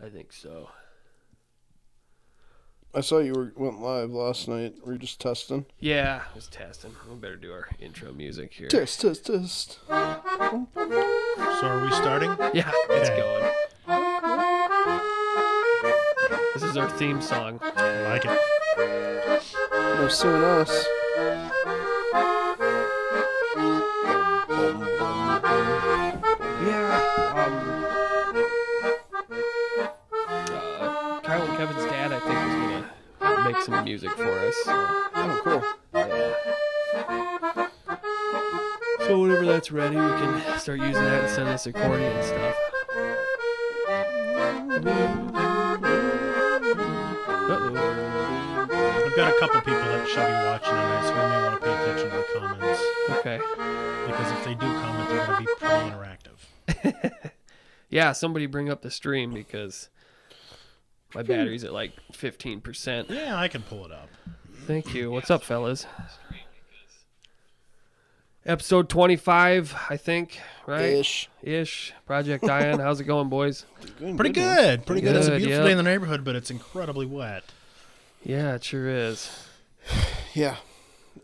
I think so. I saw you went live last night. Were you just testing? Yeah, I was testing. We better do our intro music here. Test. So are we starting? Yeah, it's Okay. going. This is our theme song. I like it. They're suing us. Kyle and Kevin's dad, I think, is gonna make some music for us. So, Oh, cool. yeah. So whenever that's ready, we can start using that instead of this accordion stuff. Uh-oh. I've got a couple people that should be watching tonight, so we may want to pay attention to the comments. Okay. Because if they do comment, they're going to be pretty interactive. Yeah, somebody bring up the stream because my battery's at like 15%. Yeah, I can pull it up. Thank you. What's up, fellas? Episode 25, I think, right? Ish. Project Ion. How's it going, boys? Pretty good. Pretty good. It's a Good, beautiful yeah. day in the neighborhood, but it's incredibly wet. Yeah, it sure is. Yeah.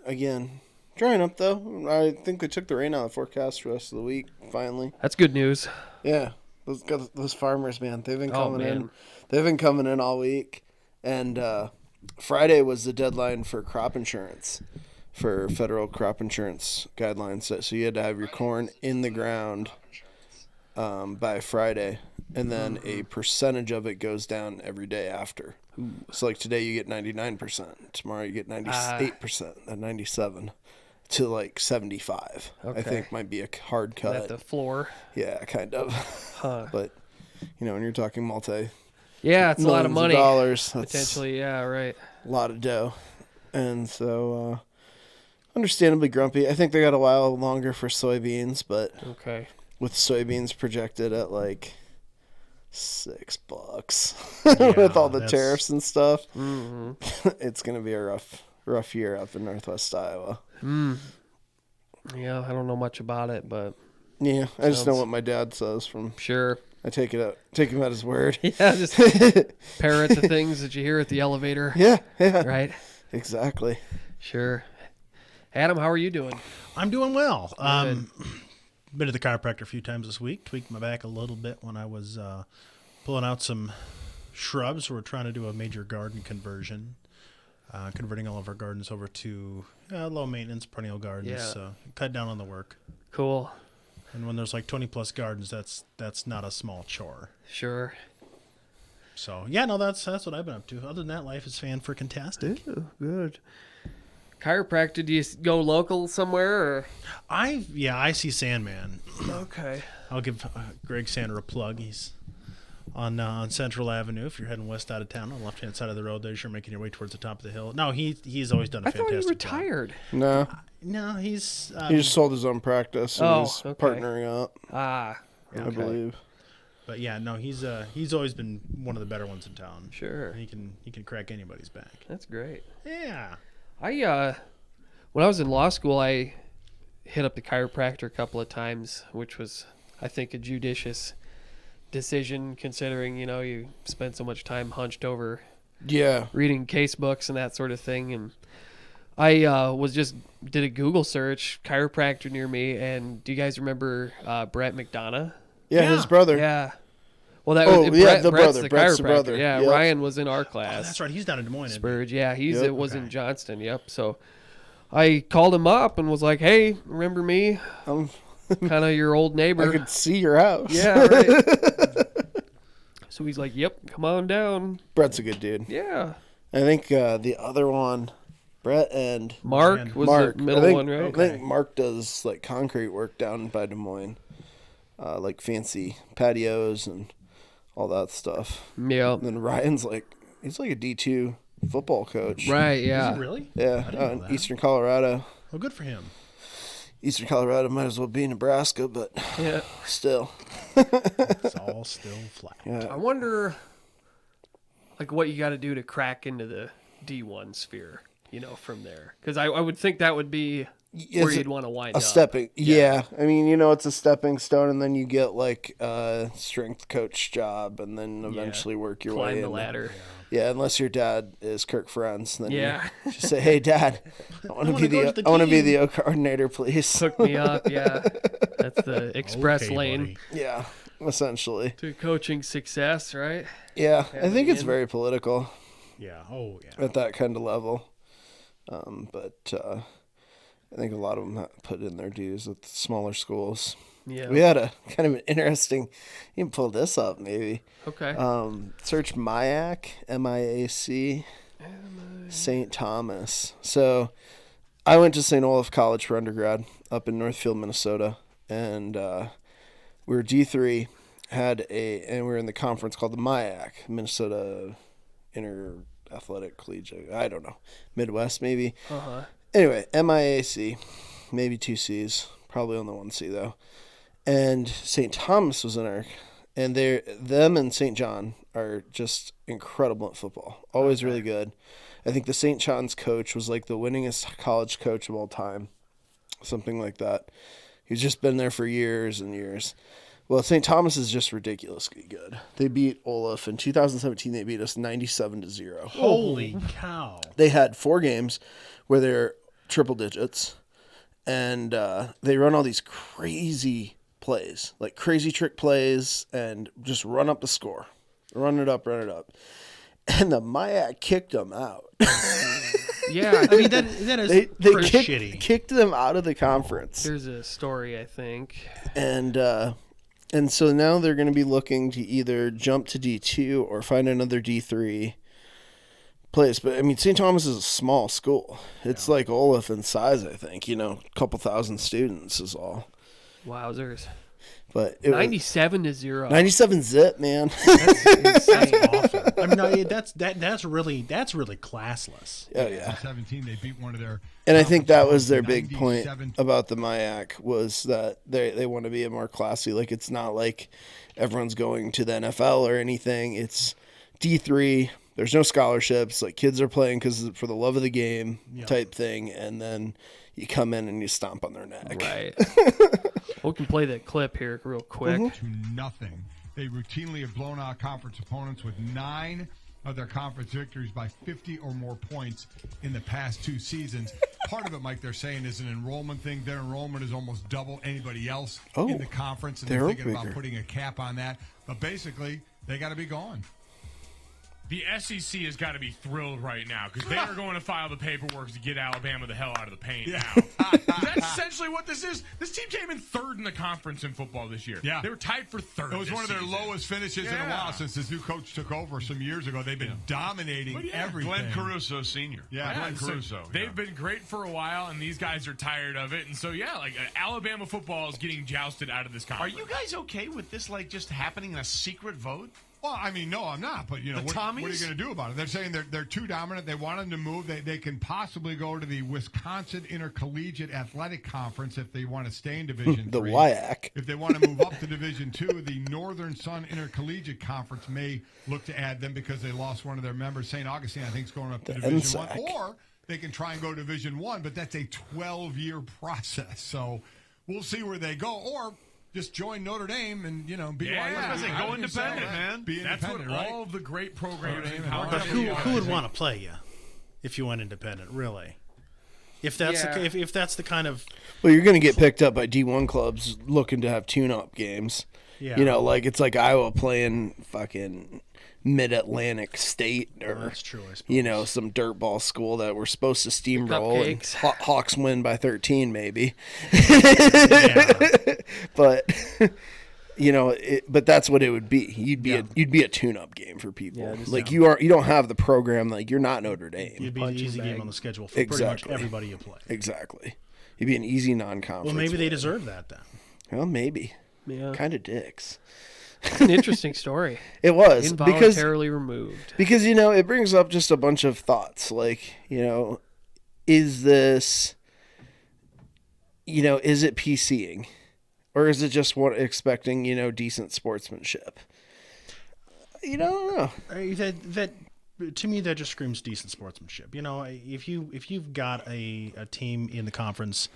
Again. Drying up, though. I think they took the rain out of the forecast for the rest of the week, finally. That's good news. Yeah. Those farmers, man. They've been coming in. man. They've been coming in all week. And Friday was the deadline for crop insurance, for federal crop insurance guidelines. So you had to have your corn in the ground by Friday. And then a percentage of it goes down every day after. So like today you get 99%. Tomorrow you get 98%. Then 97 to like 75. Okay. I think might be a hard cut. At the floor. Yeah, kind of. Huh. But when you're talking Yeah, it's a lot of money. dollars, that's Potentially, yeah, right. a lot of dough. And so understandably grumpy. I think they got a while longer for soybeans, but Okay. with soybeans projected at like $6 Yeah, with all the that's- tariffs and stuff, Mm-hmm. it's gonna be a rough year up in Northwest Iowa. Yeah, I don't know much about it, but Yeah, I just know Sounds- what my dad says. From sure. I take him at his word. Yeah, just parrot the things that you hear at the elevator. Yeah, Right? exactly. Sure. Adam, how are you doing? I'm doing well. Good. Been to the chiropractor a few times this week. Tweaked my back a little bit when I was pulling out some shrubs. We're trying to do a major garden conversion. Converting all of our gardens over to low maintenance perennial gardens. Yeah. So cut down on the work. Cool. And when there's like 20 plus gardens, that's not a small chore. Sure. So yeah, no, that's what I've been up to. Other than that, life is fan-freaking-tastic. Good. Chiropractor, do you go local somewhere? Or? I see Sandman. Okay. I'll give Greg Sander a plug. He's on Central Avenue. If you're heading west out of town, on the left-hand side of the road, there as you're making your way towards the top of the hill. No, he's always done a I thought fantastic he job. retired. No, No, he's he just sold his own practice and Oh, he's okay. partnering up, Ah, I okay. believe. but yeah, no, he's always been one of the better ones in town. Sure. He can crack anybody's back. That's great. Yeah. When I was in law school, I hit up the chiropractor a couple of times, which was, I think, a judicious decision considering, you spend so much time hunched over Yeah. reading case books and that sort of thing. And I did a Google search, chiropractor near me. And do you guys remember Brett McDonough? Yeah, Yeah. his brother. Yeah. Well, that Oh, was yeah, the Brett's brother. the Brett's the chiropractor. brother. Yeah, Yep. Ryan was in our Oh, class. that's right. He's down in Des Moines. isn't he? Spurge, yeah, Yep. it was in Okay. Johnston. Yep. So I called him up and was like, "Hey, remember me? Um, Kind of your old neighbor." I could see your house. Yeah, right. So he's like, "Yep, come on down." Brett's a good dude. Yeah. I think the other one, Brett and Mark Man. was Mark. the middle I think, one, right? I think Mark does like concrete work down by Des Moines, like fancy patios and all that stuff. Yeah. And then Ryan's he's like a D2 football coach. Right. Is Yeah. he really? Yeah, I didn't know in that. Eastern Colorado. Well, good for him. Eastern Colorado might as well be Nebraska, but Yeah. still. It's all still flat. I Yeah. wonder, what you got to do to crack into the D1 sphere, from there, because I would think that would be where you'd want to wind a up. stepping. Yeah. I mean, it's a stepping stone, and then you get like a strength coach job, and then eventually work your way Climb the in. ladder. Yeah, unless your dad is Kirk Ferentz, then Yeah. you just say, "Hey, Dad, I want to be the O coordinator, please." Hook me up. Yeah, that's the express Okay, lane buddy. Yeah, essentially. to coaching success, right? Yeah, I think it's in. very political Yeah. Oh, yeah. at that kind of level. But I think a lot of them put in their dues with smaller schools. Yeah. We had a kind of an interesting. You can pull this up, maybe. Okay. Search MIAC, MIAC, St. Thomas. So, I went to St. Olaf College for undergrad up in Northfield, Minnesota, and we were D3. And we were in the conference called the MIAC, Minnesota Inter Athletic Collegiate. I don't know, Midwest maybe. Uh-huh. Anyway, MIAC, maybe 2 C's, probably only 1 C though. And St. Thomas was in our, and them and St. John are just incredible at football. Always really good. I think the St. John's coach was like the winningest college coach of all time, something like that. He's just been there for years and years. Well, St. Thomas is just ridiculously good. They beat Olaf in 2017. They beat us 97-0. Holy cow. They had 4 games where they're triple digits, and they run all these crazy plays, like crazy trick plays, and just run up the score. Run it up. And the MIAC kicked them out. Yeah. I mean, that is They pretty shitty. kicked them out of the conference. There's a story, I think. And so now they're going to be looking to either jump to D2 or find another D3 place. But, I mean, St. Thomas is a small school. It's like Olaf in size, I think. A couple thousand students is all. Wowzers. But it 97-0. 97 zip, man. That's insane. Awful. I mean, no, that's really classless. Oh, yeah. 17, they beat one of their. And I think that was their big point 97. about the MIAC was that they want to be a more classy. Like, it's not like everyone's going to the NFL or anything. It's D3. There's no scholarships. Like, kids are playing for the love of the game type thing. And then you come in and you stomp on their neck. Right. We can play that clip here real quick. Mm-hmm. To nothing. They routinely have blown out conference opponents with 9 of their conference victories by 50 or more points in the past 2 seasons. Part of it, Mike, they're saying is an enrollment thing. Their enrollment is almost double anybody else in the conference, and they're thinking about putting a cap on that. But basically, they got to be gone. The SEC has got to be thrilled right now because they are going to file the paperwork to get Alabama the hell out of the paint now. That's essentially what this is. This team came in 3rd in the conference in football this year. Yeah. They were tied for 3rd. It was one of their lowest finishes in a while since this new coach took over some years ago. They've been dominating everything. Glenn Caruso Sr. Yeah, Glenn so Caruso. they've been great for a while, and these guys are tired of it. And so, Alabama football is getting jousted out of this Are conference. you guys okay with this, just happening in a secret vote? Well, I mean, no, I'm not. But, what are you going to do about it? They're saying they're too dominant. They want them to move. They can possibly go to the Wisconsin Intercollegiate Athletic Conference if they want to stay in Division The III. WIAC. If they want to move up to Division II, the Northern Sun Intercollegiate Conference may look to add them because they lost one of their members. St. Augustine, I think, is going up to Division I. NSAC. Or they can try and go to Division I, but that's a 12-year process. So we'll see where they go. Or just join Notre Dame and, BYU. Yeah, go independent, man. Be That's what independent, right? all of the great programs in Notre Dame college But and who would want to play you if you went independent, really? If that's if that's the kind of Well, you're going to get picked up by D1 clubs looking to have tune-up games. Yeah. It's like Iowa playing fucking Mid-Atlantic State or, that's true, I suppose. some dirtball school that we're supposed to steamroll and Cupcakes. Hawks win by 13 maybe. Yeah. But, but that's what it would be. You'd be a tune-up game for people. You don't have the program, like you're not Notre Dame. You'd be the Punching easy bag. game on the schedule for pretty Exactly. much everybody you play. Exactly. You'd be an easy non-conference. Well, maybe they win. deserve that then. Well, maybe. Yeah. Kind of dicks. It's an interesting story. It was because Involuntarily removed. it brings up just a bunch of thoughts. Like, is this, is it PCing, or is it just expecting decent sportsmanship? I don't know. That to me, that just screams decent sportsmanship. You know, if you've got a team in the conference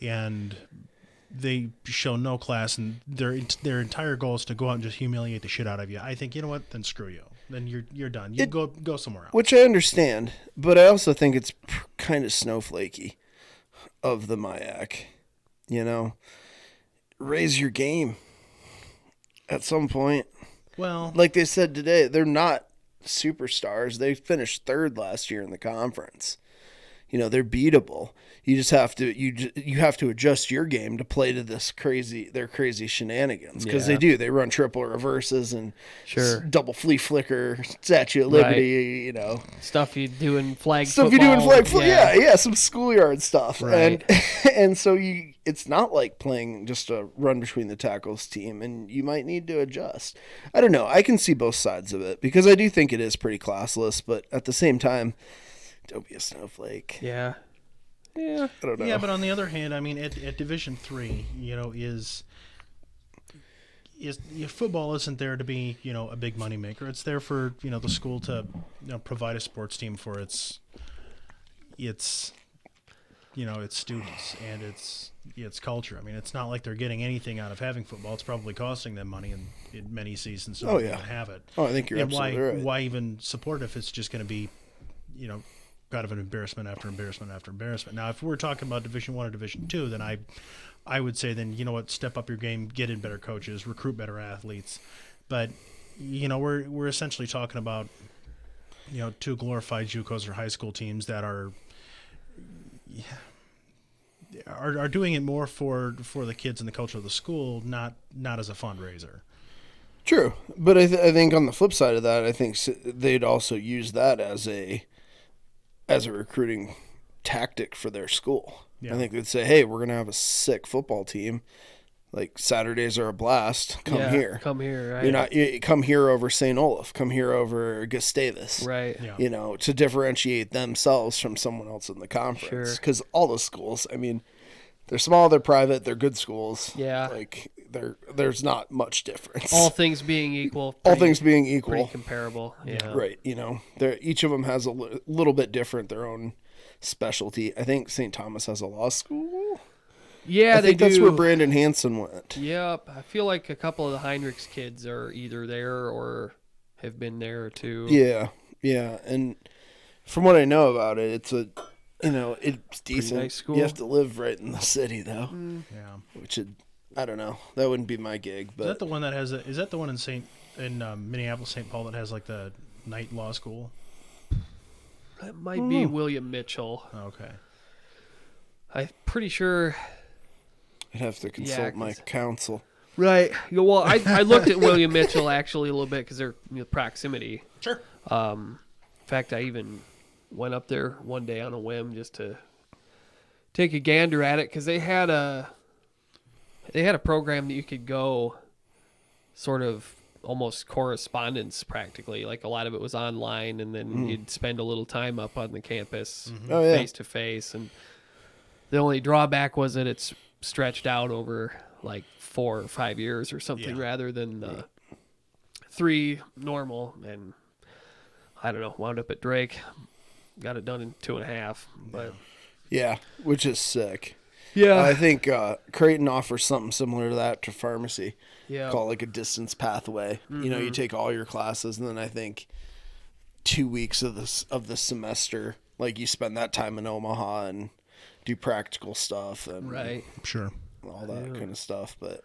and they show no class and their entire goal is to go out and just humiliate the shit out of you, I think, you know what? Then screw you. Then you're done. You go somewhere else. Which I understand, but I also think it's kind of snowflakey of the MIAC. You know, raise your game at some point. Well, Like they said today, they're not superstars. They finished third last year in the conference. You know, they're beatable. You just have to you have to adjust your game to play to their crazy shenanigans, because Yeah. they do. They run triple reverses and Sure. double flea flicker, Statue of Liberty. You know, Stuff you do in flag stuff football. you do in flag football. Yeah, some schoolyard stuff. Right. And so it's not like playing just a run between the tackles team, and you might need to adjust. I don't know. I can see both sides of it, because I do think it is pretty classless, but at the same time, don't be a snowflake. Yeah. Yeah. I don't know. yeah, but on the other hand, I mean, at Division III, you know, football isn't there to be, you know, a big moneymaker. It's there for, you know, the school to, you know, provide a sports team for its you know, its students and its culture. I mean, it's not like they're getting anything out of having football. It's probably costing them money in many seasons so they can have it. Oh, I think you're And absolutely right. why even support it if it's just going to be, you know, kind of an embarrassment after embarrassment after embarrassment. Now, if we're talking about Division I or Division II, then I would say, then, you know what, step up your game, get in better coaches, recruit better athletes. But, you know, we're essentially talking about, you know, two glorified JUCOs or high school teams that are doing it more for the kids and the culture of the school, not as a fundraiser. True, but I think on the flip side of that, I think they'd also use that as a recruiting tactic for their school. Yeah. I think they'd say, "Hey, we're gonna have a sick football team. Like, Saturdays are a blast. Come here. Come here. Right. Come here over St. Olaf. Come here over Gustavus. Right. Yeah. You know, to differentiate themselves from someone else in the conference. Sure. Because all the schools, I mean, they're small, they're private, they're good schools. Yeah. Like, there's not much difference. All things being equal. All pretty- things being Pretty equal. comparable. Yeah. Right. You know, each of them has a little bit different, their own specialty. I think St. Thomas has a law school. Yeah, I they think do. that's where Brandon Hansen went. Yep. I feel like a couple of the Heinrichs kids are either there or have been there too. Yeah. And from what I know about it, it's it's decent. nice school. You have to live right in the city, though, Yeah. which I don't know. That wouldn't be my gig. Is But that the one that has? Is that the one in Minneapolis, St. Paul, that has like the night law school? That might be William Mitchell. Okay. I'm pretty sure. I'd have to consult my 'cause- counsel. Right. Yeah, well, I looked at William Mitchell actually a little bit because they're proximity. Sure. In fact, I even went up there one day on a whim just to take a gander at it because they had a program that you could go sort of almost correspondence practically. Like, a lot of it was online, and then you'd spend a little time up on the campus Oh, yeah. face to face. And the only drawback was that it's stretched out over like 4 or 5 years or something Yeah. rather than 3 normal. And I don't know, wound up at Drake, got it done in 2.5. But Yeah, which is sick. yeah, I think Creighton offers something similar to that to pharmacy. yeah, Call it like a distance pathway. You know, you take all your classes, and then I think 2 weeks of the semester, like, you spend that time in Omaha and do practical stuff and right. Sure. all that kind of stuff. But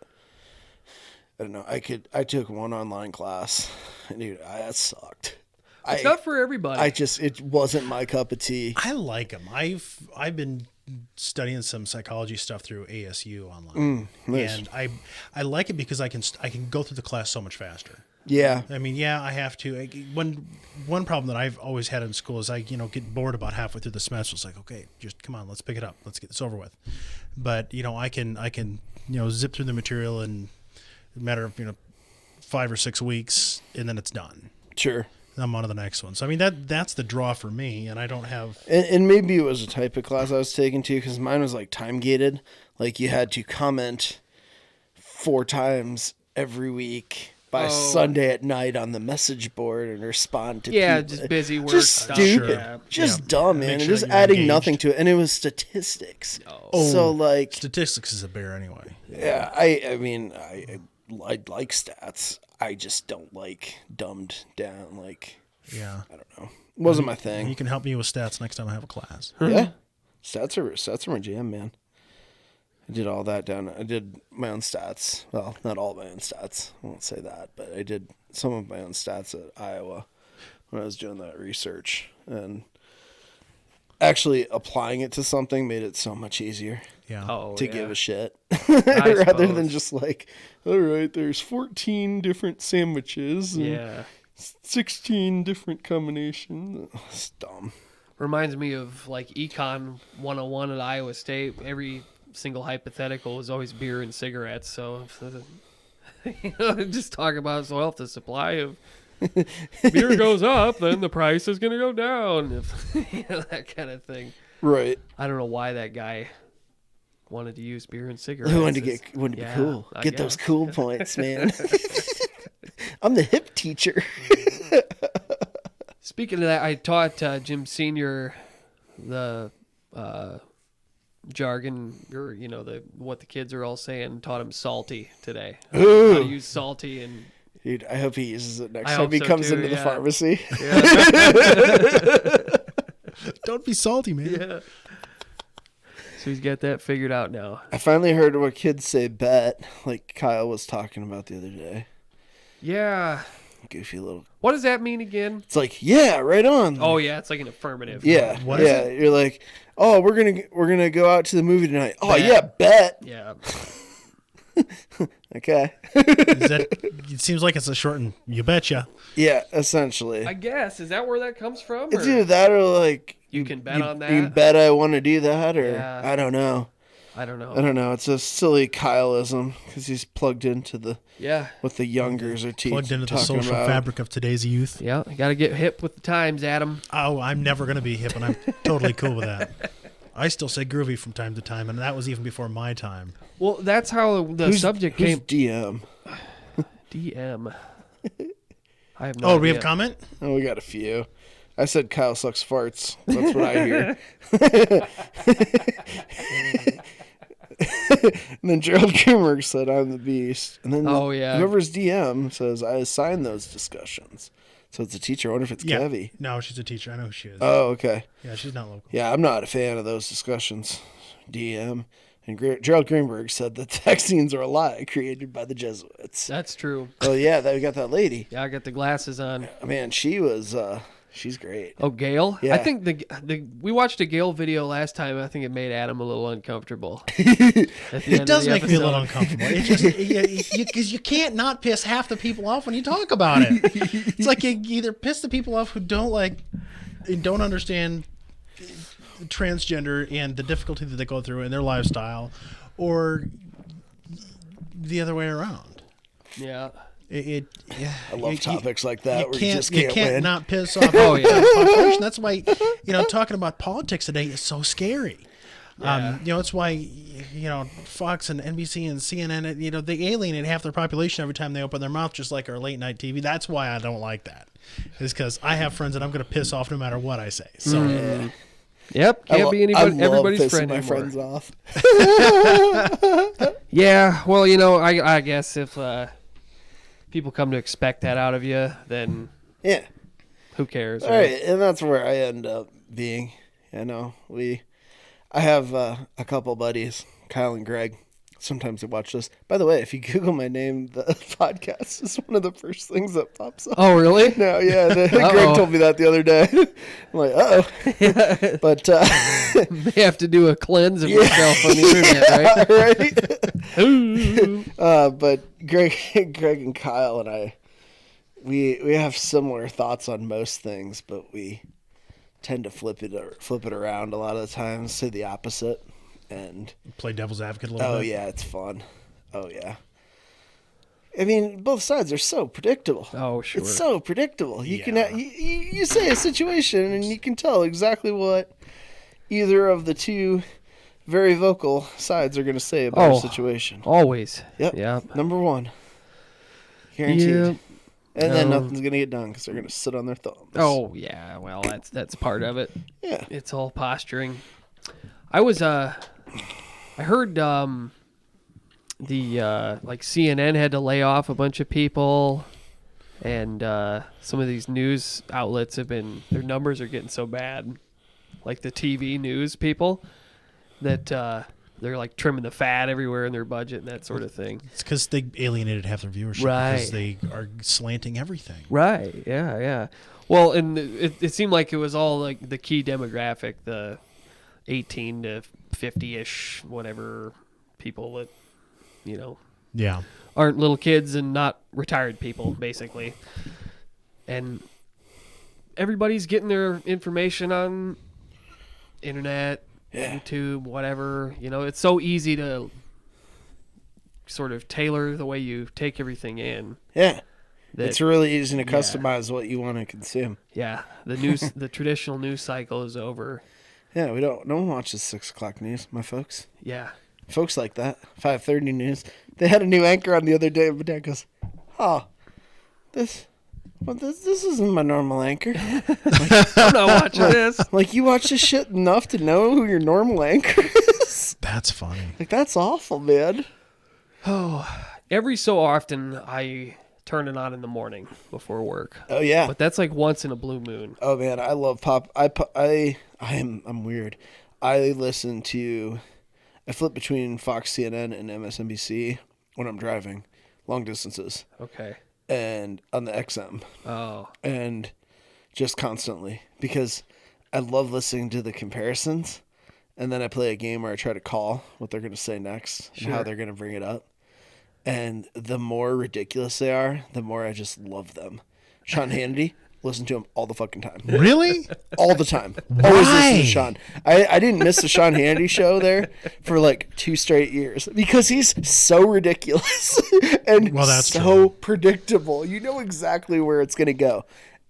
I don't know. I took one online class, and dude, that sucked. It's not for everybody. It wasn't my cup of tea. I like them. I've been studying some psychology stuff through ASU online, nice. and I like it because I can go through the class so much faster. Yeah. I mean, yeah, I have to. One problem that I've always had in school is I get bored about halfway through the semester. It's like, okay, just come on, let's pick it up, let's get this over with. But I can zip through the material in a matter of 5 or 6 weeks, and then it's done. Sure. I'm on to the next one. So I mean that's the draw for me, and I don't have. And maybe it was a type of class I was taking too, because mine was like time gated. Like, you had to comment 4 times every week by Oh. Sunday at night on the message board and respond to Yeah, people. just busy work Just stuff. stupid. Yeah. Just dumb, man. Make And sure just that you're adding engaged. nothing to it. And it was statistics. Oh. So, like, Statistics is a bear anyway. yeah, I mean, I like stats. I just don't like dumbed down, like, Yeah. I don't know. It wasn't my You thing. can help me with stats next time I have a class. Yeah. Stats are my jam, man. I did all that down. I did my own stats. Well, not all my own stats. I won't say that, but I did some of my own stats at Iowa when I was doing that research. And actually applying it to something made it so much easier Yeah. Oh, to yeah. give a shit. I Rather than suppose. just like, all right, there's 14 different sandwiches and Yeah. 16 different combinations. Ugh, it's dumb. Reminds me of like Econ 101 at Iowa State. Every single hypothetical was always beer and cigarettes. So, just talk about so if the supply of beer goes up, then the price is going to go down. That kind of thing. Right. I don't know why that guy wanted to use beer and cigarettes. Who wanted to It's- be yeah, cool? I Get those guess. cool points, man. I'm the hip teacher. Speaking of that, I taught Jim Senior the jargon, or the what the kids are all saying. Taught him salty today. How to use salty and Dude, I hope he uses it next I time hope he so comes too, into the yeah. pharmacy. Don't be salty, man. yeah. So he's got that figured out now. I finally heard what kids say bet, like Kyle was talking about the other day. Yeah. Goofy little. What does that mean again? It's like, yeah, right on. Oh yeah, it's like an affirmative. yeah. What is yeah. You're like, oh, we're gonna go out to the movie tonight. Oh Bet. yeah, bet. Yeah. Okay. Is that, it seems like it's a shortened. You betcha. Yeah, essentially. I guess is that where that comes from? It's or- either that or like You can bet on You can that? bet I want to do that, or Yeah. I don't know. I don't know. I don't know. It's a silly Kyleism because he's plugged into the Yeah. what the youngers are teaching. Plugged into the talking social about. fabric of today's youth. Yeah. You got to get hip with the times, Adam. Oh, I'm never going to be hip, and I'm totally cool with that. I still say groovy from time to time, and that was even before my time. Well, that's how the subject Who's came. DM? DM. I have no Oh, idea. we have comment? Oh, we got a few. I said Kyle sucks farts. That's what I hear. And then Gerald Kimmer said I'm the beast. And then Oh, yeah. whoever's DM says I assigned those discussions. So it's a teacher. I wonder if it's Yeah. Kevy. No, she's a teacher. I know who she is. Oh, okay. Yeah, she's not local. Yeah, I'm not a fan of those discussions. DM. And Gerald Greenberg said that vaccines are a lie created by the Jesuits. That's true. Oh, yeah, we got that lady. Yeah, I got the glasses on. Man, she was, she's great. Oh, Gail? Yeah. I think we watched a Gail video last time. I think it made Adam a little uncomfortable. It does make me a little uncomfortable. It just because you can't not piss half the people off when you talk about it. It's like you either piss the people off who don't understand transgender and the difficulty that they go through in their lifestyle, or the other way around. Yeah. I love topics like that where you just you can't can't win. not piss off Oh, yeah. the population. That's why talking about politics today is so scary. Yeah. It's why Fox and NBC and CNN, they alienate half their population every time they open their mouth, just like our late night TV. That's why I don't like that. Is because I have friends that I'm going to piss off no matter what I say. So Yep. Can't be anybody, everybody's pissing friend my anymore. friends off. Yeah. Well, I guess if people come to expect that out of you, then Yeah. who cares? All right, and that's where I end up being. I have a couple buddies, Kyle and Greg. Sometimes they watch this. By the way, if you Google my name, the podcast is one of the first things that pops up. Oh, really? No, yeah, Greg Uh-oh. told me that the other day. I'm like, uh-oh. But, They have to do a cleanse of yourself on the internet, right? right? But Greg and Kyle and I, we have similar thoughts on most things, but we tend to flip it around a lot of the times, say the opposite. And play devil's advocate a little oh bit. yeah, it's fun. Oh yeah. I mean, both sides are so predictable. Oh, sure. It's so predictable. You Yeah. can you say a situation and you can tell exactly what either of the two very vocal sides are going to say about a situation. Always. Yep. Yeah. Number one. Guaranteed. Yep. And then No. nothing's gonna get done because they're gonna sit on their thumbs. Oh yeah, well that's part of it. yeah. It's all posturing. I was I heard the like CNN had to lay off a bunch of people, and some of these news outlets their numbers are getting so bad, like the TV news people, that they're like trimming the fat everywhere in their budget and that sort of thing. It's because they alienated half their viewership Right. because they are slanting everything. Right. Yeah. Yeah. Well, and it seemed like it was all like the key demographic, the 18 to 50-ish, whatever people that, Yeah. aren't little kids and not retired people, basically. And everybody's getting their information on internet, YouTube, whatever. It's so easy to sort of tailor the way you take everything in. Yeah. That, It's really easy to customize what you want to consume. yeah, the traditional news cycle is over. Yeah, no one watches 6 o'clock news, my folks. Yeah. Folks like that. 5:30 news. They had a new anchor on the other day, and my dad goes, "Oh, this isn't my normal anchor." I'm not watching this. Like, you watch this shit enough to know who your normal anchor is? That's funny. Like, that's awful, man. Every so often, I turn it on in the morning before work. Oh yeah. But that's like once in a blue moon. Oh man, I love pop. I'm weird. I flip between Fox, CNN, and MSNBC when I'm driving long distances, Okay. and on the XM, Oh. and just constantly, because I love listening to the comparisons, and then I play a game where I try to call what they're going to say next and how Sure. they're going to bring it up. And the more ridiculous they are, the more I just love them. Sean Hannity, listen to him all the fucking time. Really? All the time. Always listen Why? to Sean. I didn't miss the Sean Hannity show there for like 2 straight years because he's so ridiculous and Well, that's so true. predictable. You know exactly where it's going to go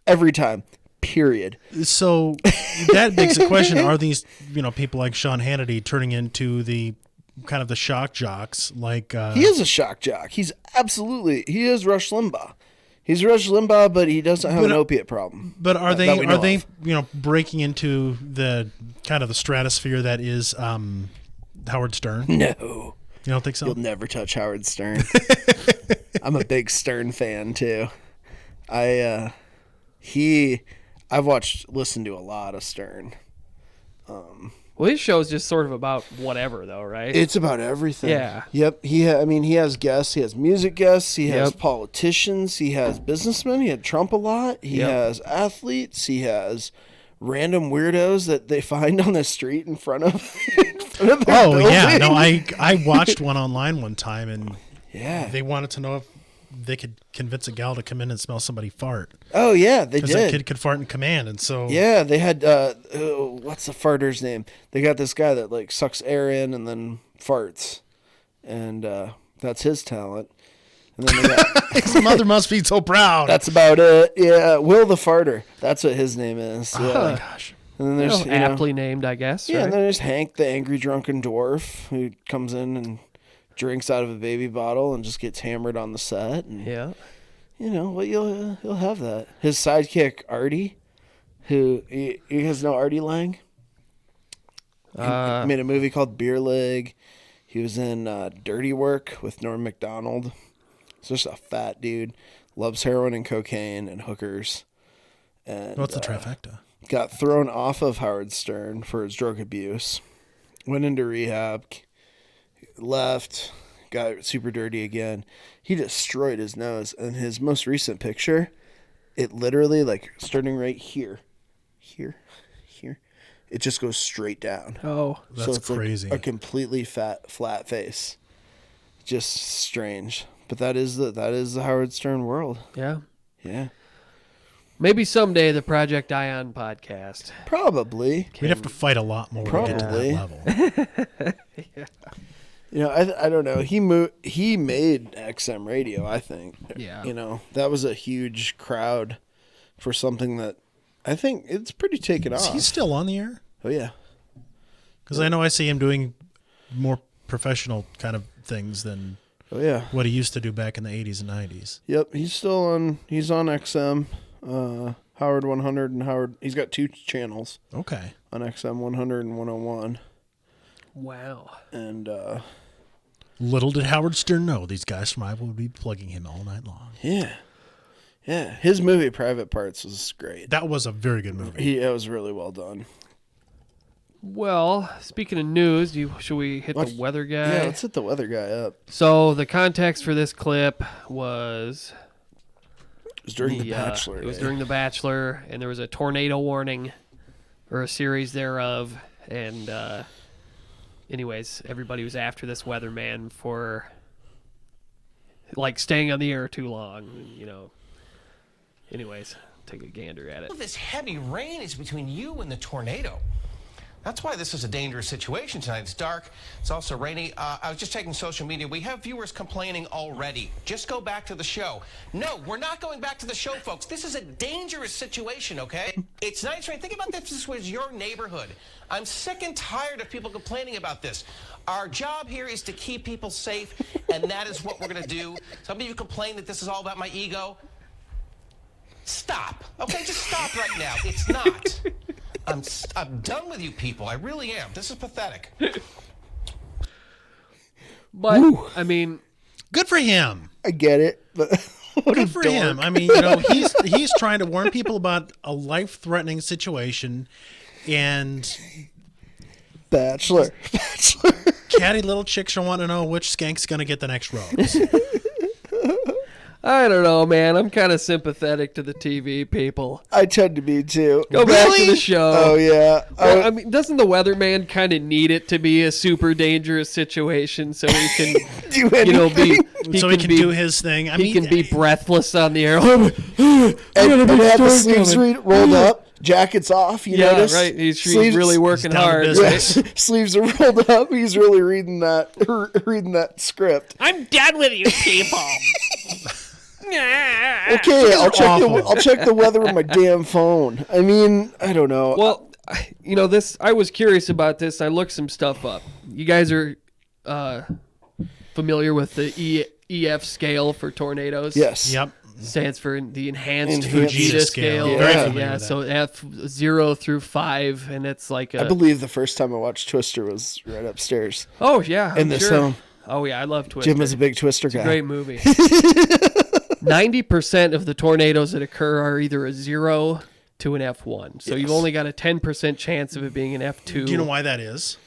every time. Period. So that begs the question: are these, people like Sean Hannity turning into the kind of the shock jocks? Like He is a shock jock. He is Rush Limbaugh. He's Rush Limbaugh, but he doesn't have an opiate problem. But are that we know they of. breaking into the kind of the stratosphere that is Howard Stern? No. You don't think so? You'll never touch Howard Stern. I'm a big Stern fan too. I've listened to a lot of Stern. Well, his show is just sort of about whatever, though, right? It's about everything. Yeah. Yep. He has guests. He has music guests. He has Yep. politicians. He has businessmen. He had Trump a lot. He Yep. has athletes. He has random weirdos that they find on the street in front of. Their Oh yeah, no, building. I watched one online one time, and Yeah. they wanted to know if they could convince a gal to come in and smell somebody fart, Oh yeah, they because that did. kid could fart in command, and so Yeah, they had what's the farter's name? They got this guy that like sucks air in and then farts, and that's his talent. And then they got, his mother must be so proud. that's about it. Yeah, Will the Farter. That's what his name is. Yeah. oh my gosh. And then there's Aptly named, I guess. yeah, right? and then there's Hank, the angry drunken dwarf, who comes in and drinks out of a baby bottle and just gets hammered on the set. And Yeah. well, you'll have that. His sidekick Artie, who he has no Artie Lang. He made a movie called Beer Leg. He was in Dirty Work with Norm Macdonald. He's just a fat dude. Loves heroin and cocaine and hookers. And What's the trifecta? got thrown off of Howard Stern for his drug abuse. Went into rehab. Left. Got super dirty again. He destroyed his nose. And his most recent picture, it literally, like, starting right here. Here. It just goes straight down. Oh. That's it's like crazy. a completely flat face. Just strange. But that is the Howard Stern world. Yeah. Yeah. Maybe someday the Project Ion podcast. Probably. We'd have to fight a lot more to get to Probably. that level. I don't know. He made XM radio, I think. Yeah. That was a huge crowd for something that I think it's pretty taken Is off. he still on the air? Oh yeah. Because I know I see him doing more professional kind of things than Oh yeah. what he used to do back in the 80s and 90s. Yep. He's on XM, Howard 100 and Howard. He's got 2 channels Okay. on XM 100 and 101. Wow. And Little did Howard Stern know these guys from Iowa would be plugging him all night long. yeah, his movie Private Parts was great. That was a very good movie. It was really well done. Well, speaking of news, should we hit Let's- the weather guy? Yeah, let's hit the weather guy up. So the context for this clip was It was during The Bachelor. It was eh? during The Bachelor, and there was a tornado warning, or a series thereof, and anyways, everybody was after this weatherman for like staying on the air too long, you know. Anyways, take a gander at it. This heavy rain is between you and the tornado. That's why this is a dangerous situation tonight. It's dark. It's also rainy. I was just checking social media. We have viewers complaining already. Just go back to the show. No, we're not going back to the show, folks. This is a dangerous situation, okay? It's nice rain. Think about this. This was your neighborhood. I'm sick and tired of people complaining about this. Our job here is to keep people safe, and that is what we're going to do. Some of you complain that this is all about my ego. Stop. Okay, just stop right now. It's not. I'm done with you people. I really am. This is pathetic. But I mean, Good for him. I get it, but what a Good for dork. him. I mean, you know, he's trying to warn people about a life-threatening situation, and Bachelor. catty little chicks are wanting to know which skank's going to get the next rose. I don't know, man. I'm kind of sympathetic to the TV people. I tend to be too. Go back to the show. Oh yeah. Well, I mean, doesn't the weatherman kind of need it to be a super dangerous situation so he can, do you know, be So he can do his thing. I he mean, can be breathless on the air. and have the sleeves rolled up, jackets off. You Yeah, notice? right. He's Sleeves- really working down to hard. business. Right? Sleeves are rolled up. He's really reading that script. I'm done with you people. Okay, I'll check the weather with my damn phone. I mean, I don't know. Well, you know, I was curious about this. I looked some stuff up. You guys are familiar with the EF scale for tornadoes? Yes. Yep. Stands for the enhanced Enhanced Fujita scale. scale. Very familiar Yeah, with that. so F0 through 5, and it's like I believe the first time I watched Twister was right upstairs oh yeah, in I'm this sure. film. Oh yeah, I love Twister. Jim was a big Twister guy. Great movie. 90% of the tornadoes that occur are either a 0 to an F1. So you've Yes. only got a 10% chance of it being an F2. Do you know why that is?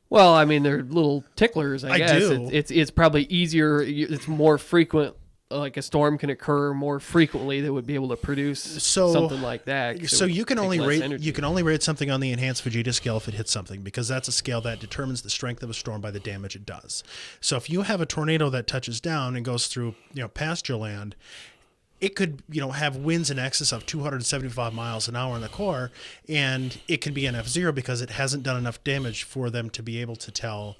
Well, I mean, they're little ticklers, I guess. do. It's probably easier. It's more frequent. Like a storm can occur more frequently that would be able to produce something like that. 'cause it So would you can take only less rate energy. something on the enhanced Fujita scale if it hits something, because that's a scale that determines the strength of a storm by the damage it does. So if you have a tornado that touches down and goes through, pasture land, it could, have winds in excess of 275 miles an hour in the core, and it can be an F0 because it hasn't done enough damage for them to be able to tell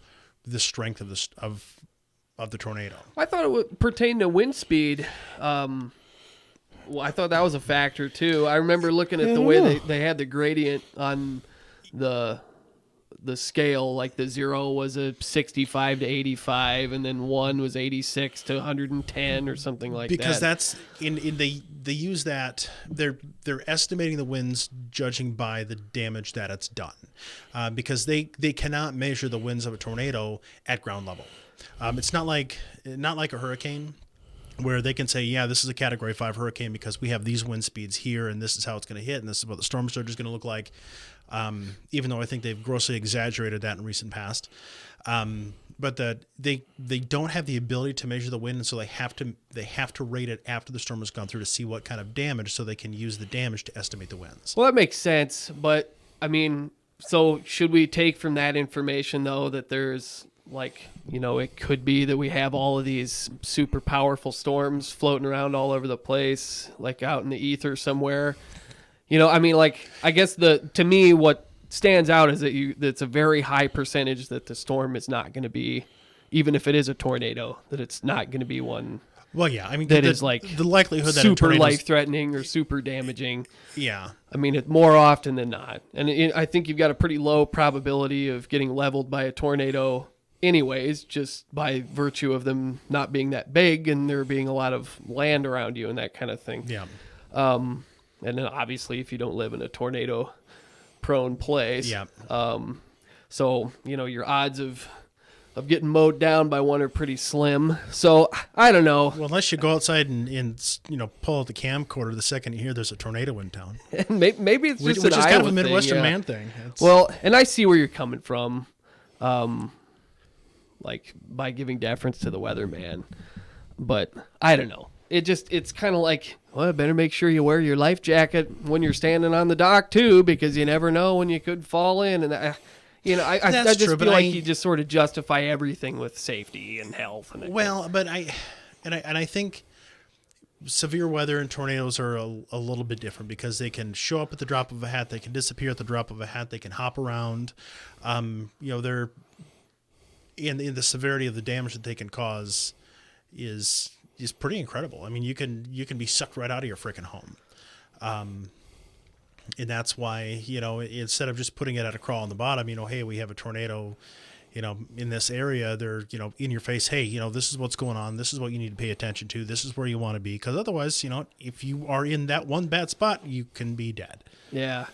the strength of the tornado. I thought it would pertain to wind speed. Well, I thought that was a factor too. I remember looking at the way they had the gradient on the scale. Like the 0 was a 65 to 85, and then 1 was 86 to 110 or something like that. Because that's they use that they're estimating the winds judging by the damage that it's done, because they cannot measure the winds of a tornado at ground level. It's not like a hurricane where they can say, yeah, this is a Category 5 hurricane because we have these wind speeds here, and this is how it's going to hit, and this is what the storm surge is going to look like. Even though I think they've grossly exaggerated that in recent past, but they don't have the ability to measure the wind, and so they have to rate it after the storm has gone through to see what kind of damage, so they can use the damage to estimate the winds. Well, that makes sense, but I mean, so should we take from that information though that there's it could be that we have all of these super powerful storms floating around all over the place, like out in the ether somewhere. I guess to me what stands out is that it's a very high percentage that the storm is not going to be, even if it is a tornado, that it's not going to be one. Well, yeah, I mean that is like the likelihood that a super tornado's- life-threatening or super damaging. Yeah. I mean, it more often than not. And I think you've got a pretty low probability of getting leveled by a tornado anyways, just by virtue of them not being that big and there being a lot of land around you and that kind of thing. Yeah. And then obviously if you don't live in a tornado prone place. Yeah. So, your odds of getting mowed down by one are pretty slim. So I don't know. Well, unless you go outside and pull out the camcorder the second you hear there's a tornado in town, Maybe it's which just is an kind of Iowa a Midwestern thing, yeah. man thing. Well, and I see where you're coming from, like by giving deference to the weatherman, but I don't know. It's kind of like, well, better make sure you wear your life jacket when you're standing on the dock too, because you never know when you could fall in. And I That's just true, but feel like you just sort of justify everything with safety and health. And well, but I think severe weather and tornadoes are a little bit different because they can show up at the drop of a hat, they can disappear at the drop of a hat, they can hop around. They're in the severity of the damage that they can cause is pretty incredible. I mean, you can be sucked right out of your freaking home. And that's why, instead of just putting it at a crawl on the bottom, hey, we have a tornado, in this area, they're, in your face, hey, this is what's going on. This is what you need to pay attention to. This is where you want to be. Because otherwise, if you are in that one bad spot, you can be dead. Yeah.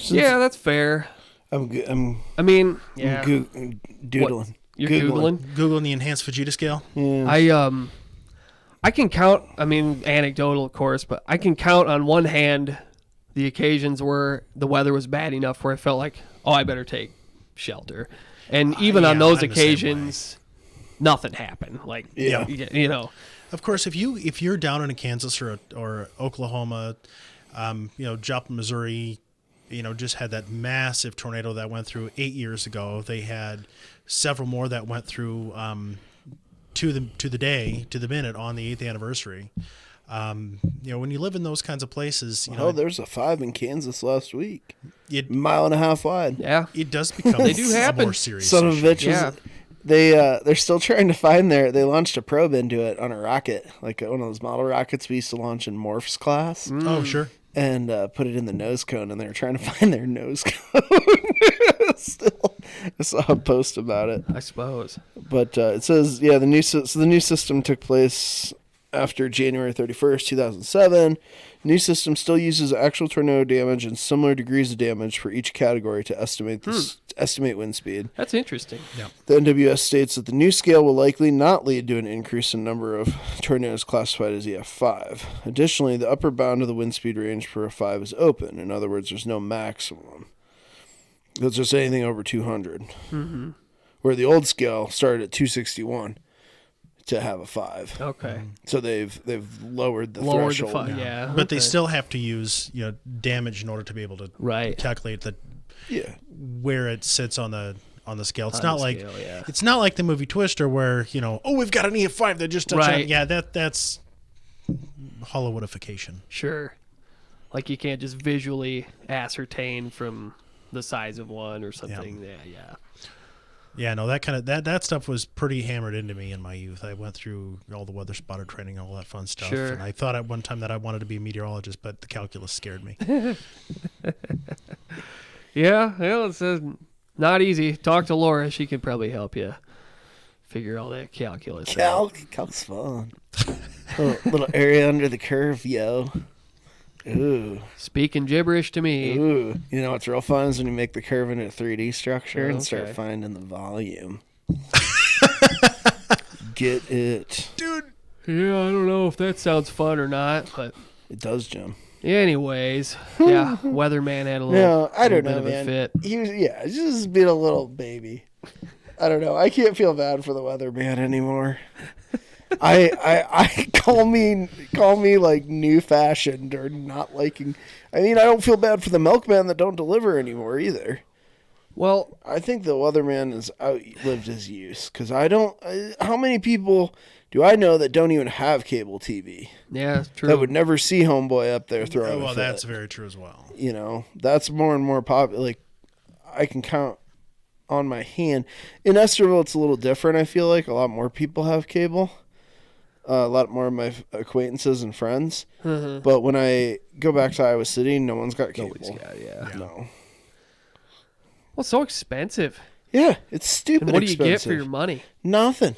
Yeah, that's fair. I'm I mean, yeah. doodling. You're Googling? Googling the enhanced Vegeta scale. Yeah. I can count, anecdotal, of course, but I can count on one hand the occasions where the weather was bad enough where I felt like, oh, I better take shelter. And even on those I'm the same occasions, nothing happened. Like, Yeah. Of course, if you're down in Kansas or Oklahoma, Joplin, Missouri, just had that massive tornado that went through 8 years ago. They had several more that went through to the minute on the 8th anniversary. When you live in those kinds of places, there's a 5 in Kansas last week. It, Mile and a half wide. Yeah. It does become They do a happen. more serious Son of issue. bitches. Yeah. They're still trying to find they launched a probe into it on a rocket, like one of those model rockets we used to launch in Morph's class. Oh, sure. And put it in the nose cone, and they were trying to find their nose cone. Still, I saw a post about it. I suppose. But it says, the new system took place after January 31st, 2007. New system still uses actual tornado damage and similar degrees of damage for each category to estimate wind speed. That's interesting. Yeah. The NWS states that the new scale will likely not lead to an increase in number of tornadoes classified as EF5. Additionally, the upper bound of the wind speed range for a 5 is open. In other words, there's no maximum. It's just anything over 200. Mm-hmm. Where the old scale started at 261 to have a 5. Okay. So they've lowered the Lowered threshold. the five, yeah. But they still have to use damage in order to be able to calculate where it sits on the scale. It's not like it's not like the movie Twister where we've got an EF5 that just touched on. Yeah, that's Hollywoodification. Sure. Like you can't just visually ascertain from the size of one or something. Yeah. Yeah, no, that stuff was pretty hammered into me in my youth. I went through all the weather spotter training and all that fun stuff. Sure. And I thought at one time that I wanted to be a meteorologist, but the calculus scared me. Yeah, it's not easy. Talk to Laura. She could probably help you figure all that calculus out. Calc's fun. little area under the curve, yo. Ooh. Speaking gibberish to me. Ooh. You know what's real fun is when you make the curve into a 3D structure and start finding the volume. Get it. Dude. Yeah, I don't know if that sounds fun or not, but it does, Jim. Anyways, yeah, weatherman had a little, no, I don't know, bit of man. a fit. He was, just being a little baby. I don't know. I can't feel bad for the weatherman anymore. I call me like new fashioned or not liking. I mean, I don't feel bad for the milkman that don't deliver anymore either. Well, I think the weatherman has outlived his use because how many people do I know that don't even have cable TV? Yeah, true. That would never see Homeboy up there throwing. Well, that's very true as well. That's more and more popular. Like I can count on my hand. In Esterville, it's a little different. I feel like a lot more people have cable. A lot more of my acquaintances and friends. Mm-hmm. But when I go back to Iowa City, no one's got cable. Nobody's got, No. Well, it's so expensive. Yeah, it's stupid And what do you expensive. get for your money? Nothing.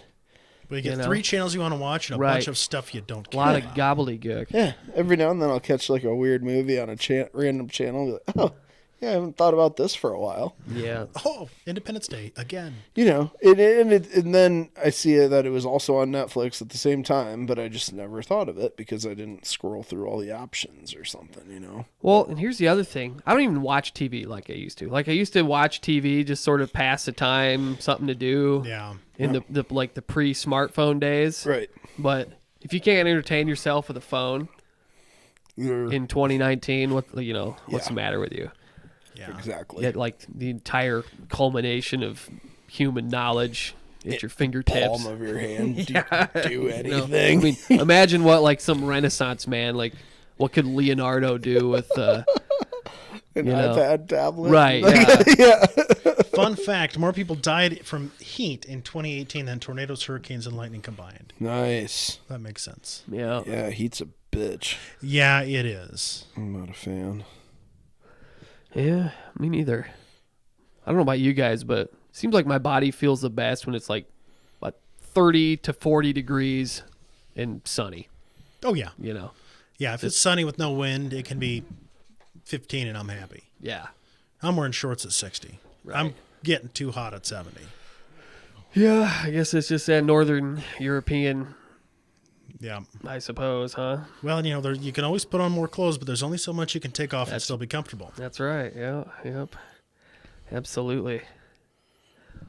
But you get You know? 3 channels you want to watch and a Right. bunch of stuff you don't A care lot of about. gobbledygook. Yeah, every now and then I'll catch like a weird movie on a random channel. And be like, oh, yeah, I haven't thought about this for a while. Yeah. Oh, Independence Day again. You know, and then I see that it was also on Netflix at the same time, but I just never thought of it because I didn't scroll through all the options or something, you know? Well, and here's the other thing. I don't even watch TV like I used to. Like I used to watch TV just sort of pass the time, something to do Yeah. in the like the pre-smartphone days. Right. But if you can't entertain yourself with a phone in 2019, what's Yeah. the matter with you? Yeah. Exactly. Yet, like the entire culmination of human knowledge at your fingertips. Palm of your hand. Do You know, anything. I mean, imagine what like some Renaissance man, like what could Leonardo do with An know. iPad tablet. right? Like, Yeah. Fun fact, more people died from heat in 2018 than tornadoes, hurricanes, and lightning combined. Nice. That makes sense. Yeah. Yeah, heat's a bitch. Yeah, it is. I'm not a fan. Yeah, me neither. I don't know about you guys, but it seems like my body feels the best when it's like what 30 to 40 degrees and sunny, Oh, yeah. you know. Yeah, if it's sunny with no wind, it can be 15 and I'm happy. Yeah. I'm wearing shorts at 60. I'm getting too hot at 70. Yeah, I guess it's just that northern European, Yeah. I suppose, huh? Well, you can always put on more clothes, but there's only so much you can take off and still be comfortable. That's right. Yeah. Yep. Absolutely.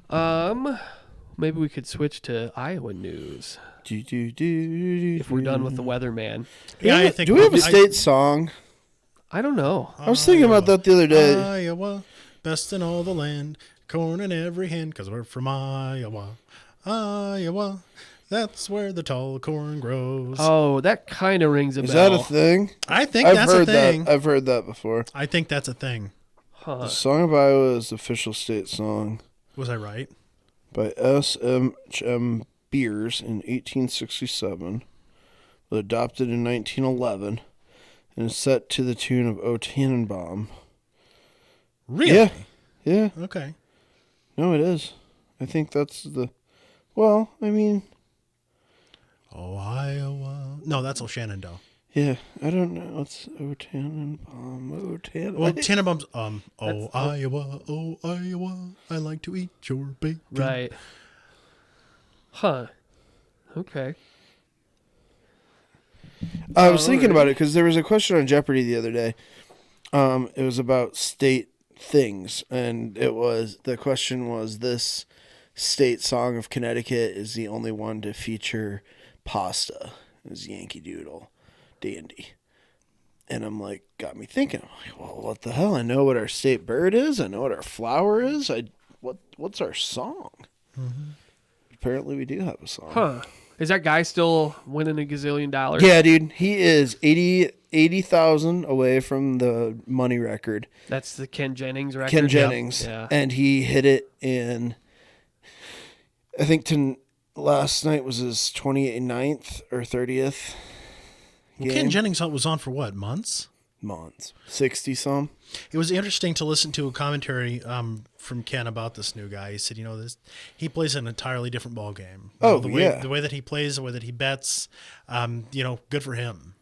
Maybe we could switch to Iowa news if we're done with the weatherman. Yeah, I think Do we have a state song? I don't know. I was thinking about that the other day. Iowa, best in all the land, corn in every hand, because we're from Iowa. Iowa, that's where the tall corn grows. Oh, that kind of rings a Is bell. that a thing? I think I've that's heard a thing. that. I've heard that before. I think that's a thing. Huh. The Song of Iowa is the official state song Was I right? by S.M. Beers in 1867, was adopted in 1911, and is set to the tune of O Tannenbaum. Really? Yeah. Yeah. Okay. No, it is. I think that's the... Well, I mean... Oh, Iowa. No, that's Shenandoah. Yeah, I don't know. It's O Tannenbaum. O Tannenbaum. Well, Tannenbaum's, Iowa, I like to eat your bacon. Right. Huh. Okay. I was thinking about it because there was a question on Jeopardy the other day. It was about state things, and the question was, this state song of Connecticut is the only one to feature pasta. It was Yankee Doodle Dandy. And I'm like, got me thinking, I'm like, well, what the hell? I know what our state bird is. I know what our flower is. What's our song? Mm-hmm. Apparently we do have a song. Huh. Is that guy still winning $1 gazillion? Yeah, dude. He is 80,000 away from the money record. That's the Ken Jennings record. Ken Jennings. Yeah. And he hit it in, I think last night was his 29th or 30th game. Ken Jennings was on for what, months? Months. 60 some. It was interesting to listen to a commentary from Ken about this new guy. He said, he plays an entirely different ball game. Oh, the way, yeah. The way that he plays, the way that he bets, good for him.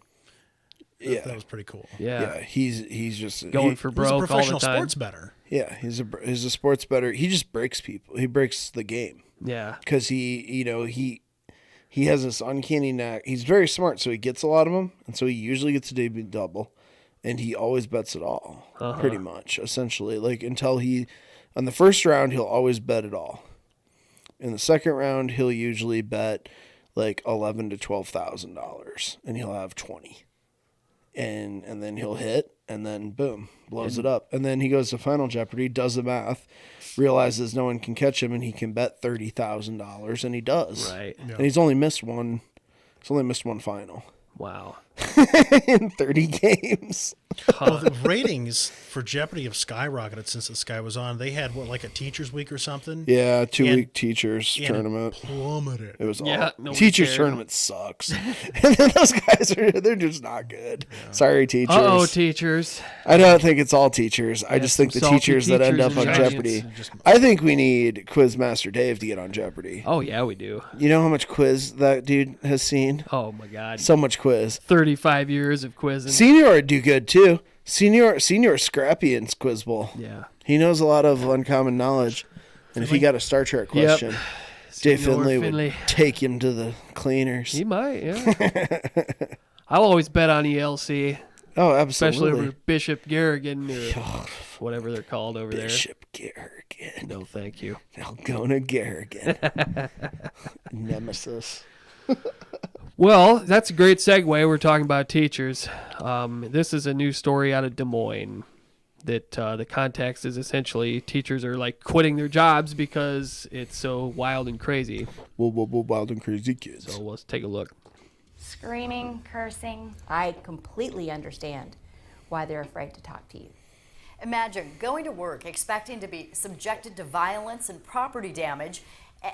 Yeah. That was pretty cool. Yeah. He's just Going for He's a broke all the professional time. sports bettor. Yeah, he's a sports bettor. He just breaks people. He breaks the game. Yeah. Because he has this uncanny knack. He's very smart, so he gets a lot of them, and so he usually gets a debut double, and he always bets it all, pretty much, essentially. Like until on the first round, he'll always bet it all. In the second round, he'll usually bet like $11,000 to $12,000, and he'll have 20, and then he'll hit, and then boom, blows it up, and then he goes to Final Jeopardy, does the math, realizes no one can catch him, and he can bet $30,000, and he does. Right. And he's only missed one. He's only missed one final. Wow. in 30 games. Well, the ratings for Jeopardy have skyrocketed since this guy was on. They had like a Teachers Week or something. Yeah, 2-week And- teachers and tournament. plummeted. It was Yeah, all nobody teachers cared. tournament sucks. And then those guys they're just not good. Sorry, teachers. Uh-oh, teachers. I don't think it's all teachers. I just think the salty teachers that end teachers up on and giants. Jeopardy. I think we need Quizmaster Dave to get on Jeopardy. Oh, yeah, we do. You know how much quiz that dude has seen? Oh, my God. So much quiz. 35 years of quizzing. Senior would do good too. Senior Scrappy in Quiz Bowl. Yeah. He knows a lot of uncommon knowledge. And if he got a Star Trek question, Dave Senior Finley Finley. would take him to the cleaners. He might, yeah. I'll always bet on ELC, Oh, especially absolutely. over Bishop Garrigan or whatever they're called over Bishop Garrigan. there. No, thank you. Algona Garrigan. Nemesis. Well, that's a great segue. We're talking about teachers. This is a new story out of Des Moines that the context is essentially teachers are like quitting their jobs because it's so wild and crazy. Wild and crazy kids. So let's take a look. Screaming, cursing. I completely understand why they're afraid to talk to you. Imagine going to work expecting to be subjected to violence and property damage,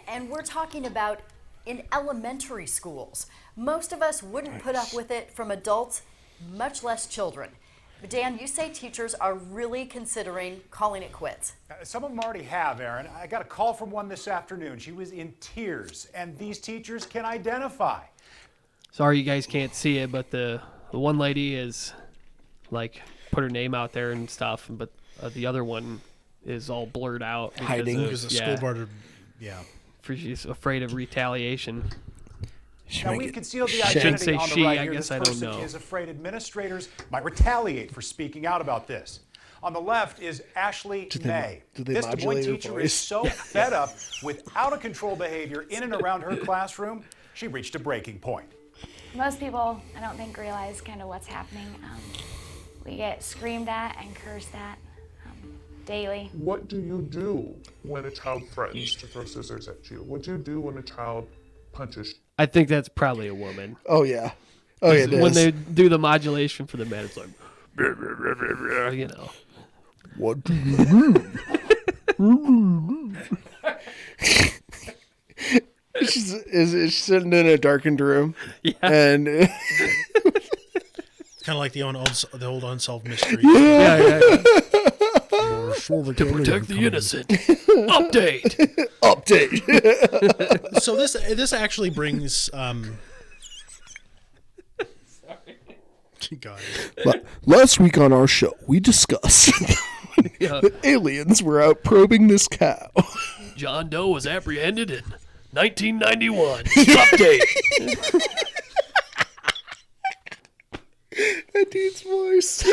and we're talking about in elementary schools. Most of us wouldn't put up with it from adults, much less children. But Dan, you say teachers are really considering calling it quits. Some of them already have, Aaron. I got a call from one this afternoon. She was in tears, and these teachers can identify. Sorry you guys can't see it, but the one lady is like put her name out there and stuff, but the other one is all blurred out Hiding. Because the school board, for she's afraid of retaliation. Now, we've concealed the shouldn't identity say on the she, right I here. guess This I don't person know. is afraid administrators might retaliate for speaking out about this. On the left is Ashley May. do they This Des Moines modulate her teacher is voice? so fed up with out-of-control behavior in and around her classroom, she reached a breaking point. Most people, I don't think, realize kind of what's happening. We get screamed at and cursed at daily. What do you do when a child threatens to throw scissors at you? What do you do when a child punches? I think that's probably a woman. Oh, yeah. Oh, yeah, it When is. they do the modulation for the men, it's like, you know. What do you do? She's sitting in a darkened room. Yeah. And it's kind of like the old unsolved mystery. Yeah. To To protect the innocent. Update. update. So this actually brings God. Last week on our show, we discussed that aliens were out probing this cow. John Doe was apprehended in 1991. Update. That dude's voice.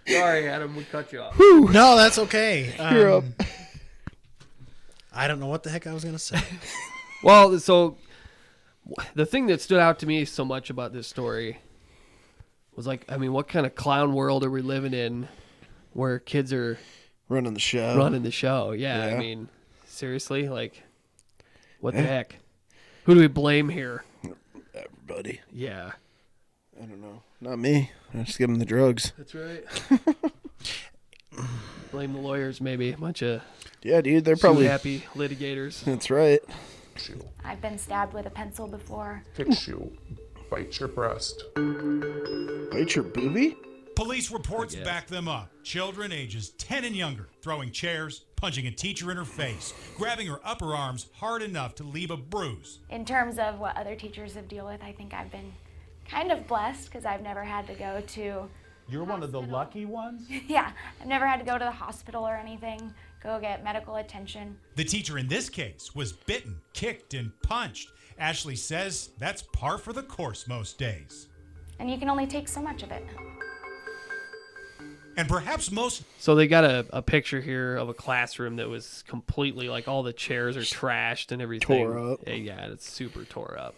Sorry, Adam, we cut you off. No, that's okay. You're up. I don't know what the heck I was gonna say. Well, so the thing that stood out to me so much about this story was like, I mean, what kind of clown world are we living in where kids are running the show? Yeah, Yeah. I mean, seriously, like, what the heck? Who do we blame here? Everybody. Yeah. I don't know. Not me. I just give them the drugs. That's right. Blame the lawyers, maybe. A bunch of Yeah, dude, they're probably happy litigators. That's right. I've been stabbed with a pencil before. Kicks you, bites your breast. Bite your boobie? Police reports back them up. Children ages 10 and younger throwing chairs, punching a teacher in her face, grabbing her upper arms hard enough to leave a bruise. In terms of what other teachers have dealt with, I think I've been kind of blessed because I've never had to go to... You're one of the lucky ones? Yeah, I've never had to go to the hospital or anything, go get medical attention. The teacher in this case was bitten, kicked, and punched. Ashley says that's par for the course most days. And you can only take so much of it. And perhaps most... So they got a picture here of a classroom that was completely, like, all the chairs are trashed and everything. Tore up. Yeah, it's super tore up.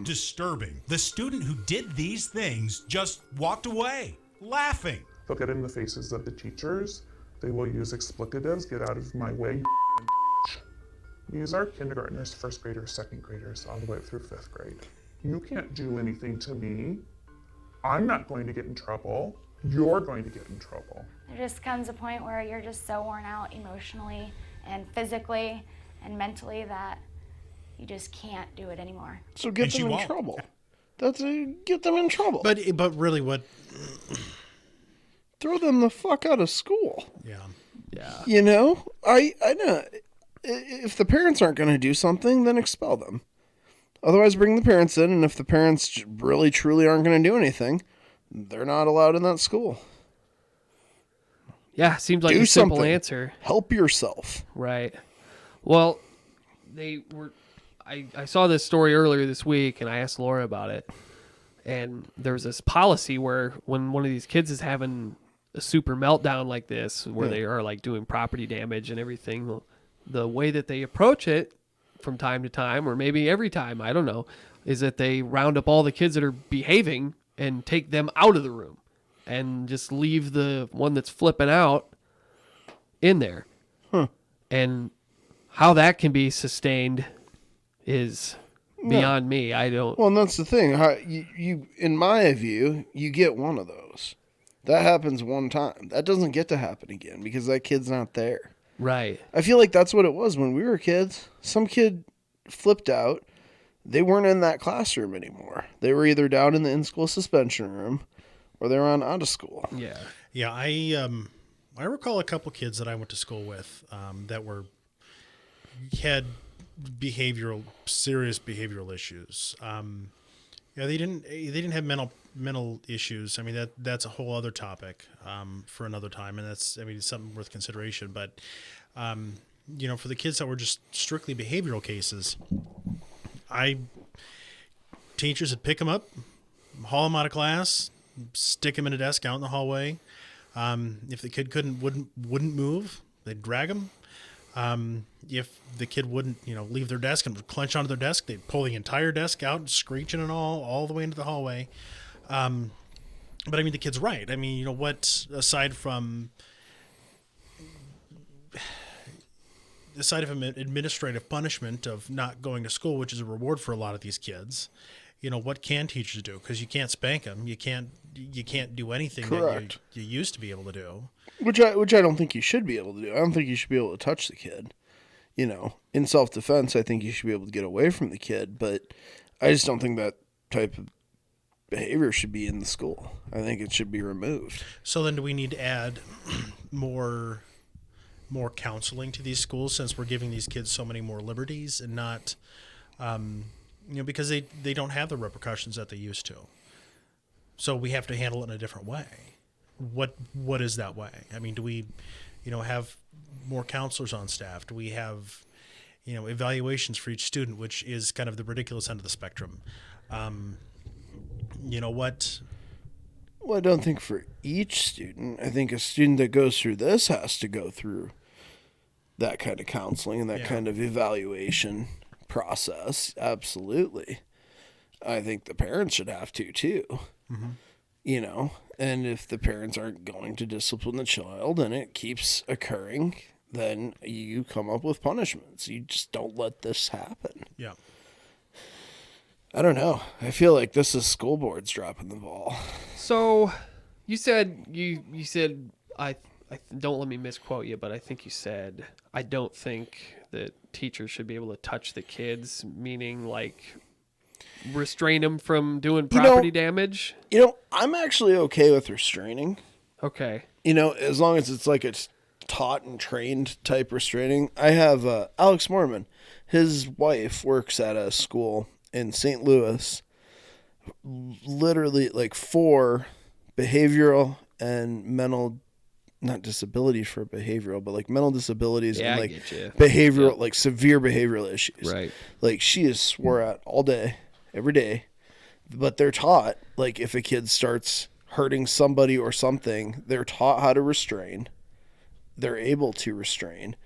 disturbing. The student who did these things just walked away, laughing. They'll get in the faces of the teachers. They will use explicatives, get out of my way. These are kindergartners, first graders, second graders, all the way through fifth grade. You can't do anything to me. I'm not going to get in trouble. You're going to get in trouble. There just comes a point where you're just so worn out emotionally and physically and mentally that you just can't do it anymore. So get them in trouble. Get them in trouble. But really, what? Throw them the fuck out of school. Yeah. You know, I know. If the parents aren't going to do something, then expel them. Otherwise, bring the parents in, and if the parents really truly aren't going to do anything, they're not allowed in that school. Yeah, seems like do a simple something. answer. Help yourself. Right. Well, I saw this story earlier this week, and I asked Laura about it. And there's this policy where when one of these kids is having a super meltdown like this, where they are like doing property damage and everything, the way that they approach it from time to time, or maybe every time, I don't know, is that they round up all the kids that are behaving and take them out of the room and just leave the one that's flipping out in there. And how that can be sustained is beyond me. I don't. Well, and that's the thing. How you, in my view, you get one of those. That happens one time. That doesn't get to happen again because that kid's not there. Right. I feel like that's what it was when we were kids. Some kid flipped out. They weren't in that classroom anymore. They were either down in the in-school suspension room or they were on out of school. Yeah. Yeah, I recall a couple kids that I went to school with that had serious behavioral issues. Yeah, they didn't have mental issues. I mean, that's a whole other topic for another time, and it's something worth consideration. But for the kids that were just strictly behavioral cases, teachers would pick them up, haul them out of class, stick them in a desk out in the hallway. If the kid wouldn't move, they'd drag them. If the kid wouldn't, leave their desk and clench onto their desk, they'd pull the entire desk out, screeching and all the way into the hallway. But the kid's right. What aside from administrative punishment of not going to school, which is a reward for a lot of these kids, what can teachers do? Because you can't spank them. You can't do anything Correct. that you used to be able to do. Which I don't think you should be able to do. I don't think you should be able to touch the kid. In self-defense, I think you should be able to get away from the kid, but I just don't think that type of behavior should be in the school. I think it should be removed. So then do we need to add more counseling to these schools since we're giving these kids so many more liberties and not, because they don't have the repercussions that they used to. So we have to handle it in a different way. What is that way? Do we, have more counselors on staff? Do we have, evaluations for each student, which is kind of the ridiculous end of the spectrum? What? Well, I don't think for each student. I think a student that goes through this has to go through that kind of counseling and that kind of evaluation process. Absolutely. I think the parents should have to too. Mm-hmm. And if the parents aren't going to discipline the child and it keeps occurring, then you come up with punishments. You just don't let this happen. Yeah. I don't know. I feel like this is school boards dropping the ball. So you said I don't let me misquote you, but I think you said I don't think that teachers should be able to touch the kids, meaning like restrain them from doing property damage. I'm actually okay with restraining. Okay. As long as it's like a taught and trained type restraining. I have Alex Mormon. His wife works at a school in St. Louis, literally like for behavioral and mental, not disability for behavioral, but like mental disabilities and like behavioral, like severe behavioral issues. Right. Like she is swore at all day, every day, but they're taught, like if a kid starts hurting somebody or something, they're taught how to restrain. They're able to restrain,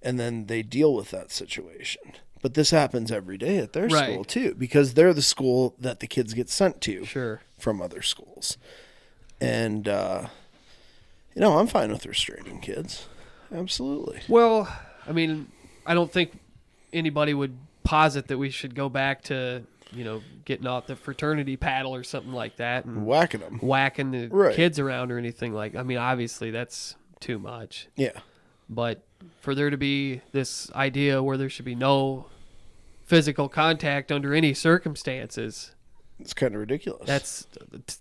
and then they deal with that situation. But this happens every day at their school too, because they're the school that the kids get sent to from other schools. And, I'm fine with restraining kids. Absolutely. Well, I don't think anybody would posit that we should go back to getting out the fraternity paddle or something like that and whacking the Right. kids around or anything like. I mean, obviously that's too much. Yeah. But for there to be this idea where there should be no physical contact under any circumstances, it's kind of ridiculous.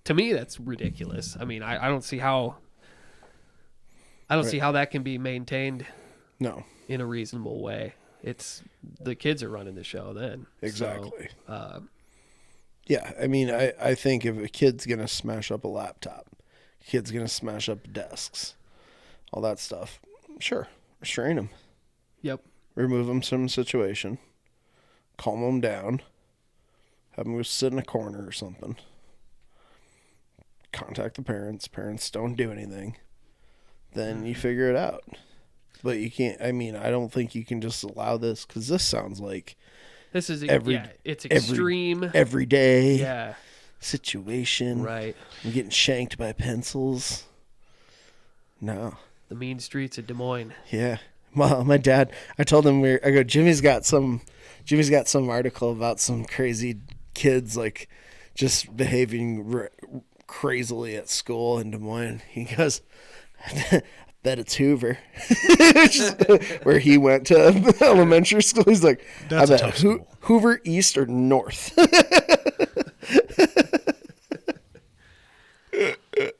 To me, that's ridiculous. I mean, I don't see how. I don't see how that can be maintained. No. In a reasonable way. It's the kids are running the show then. Exactly. So, yeah, I mean, I think if a kid's gonna smash up a laptop, kid's gonna smash up desks, all that stuff. Sure, restrain them. Yep. Remove them from the situation. Calm them down. Have them go sit in a corner or something. Contact the parents. Parents don't do anything. Then you figure it out. But you can't. I mean, I don't think you can just allow this because this sounds like this is it's extreme every day. Yeah. Situation. Right. I'm getting shanked by pencils. No. The mean streets of Des Moines. Yeah. Well, my dad, I told him Jimmy's got some article about some crazy kids like just behaving crazily at school in Des Moines. He goes, I bet it's Hoover. Where he went to elementary school. He's like, That's I a bet tough school. Hoover East or North.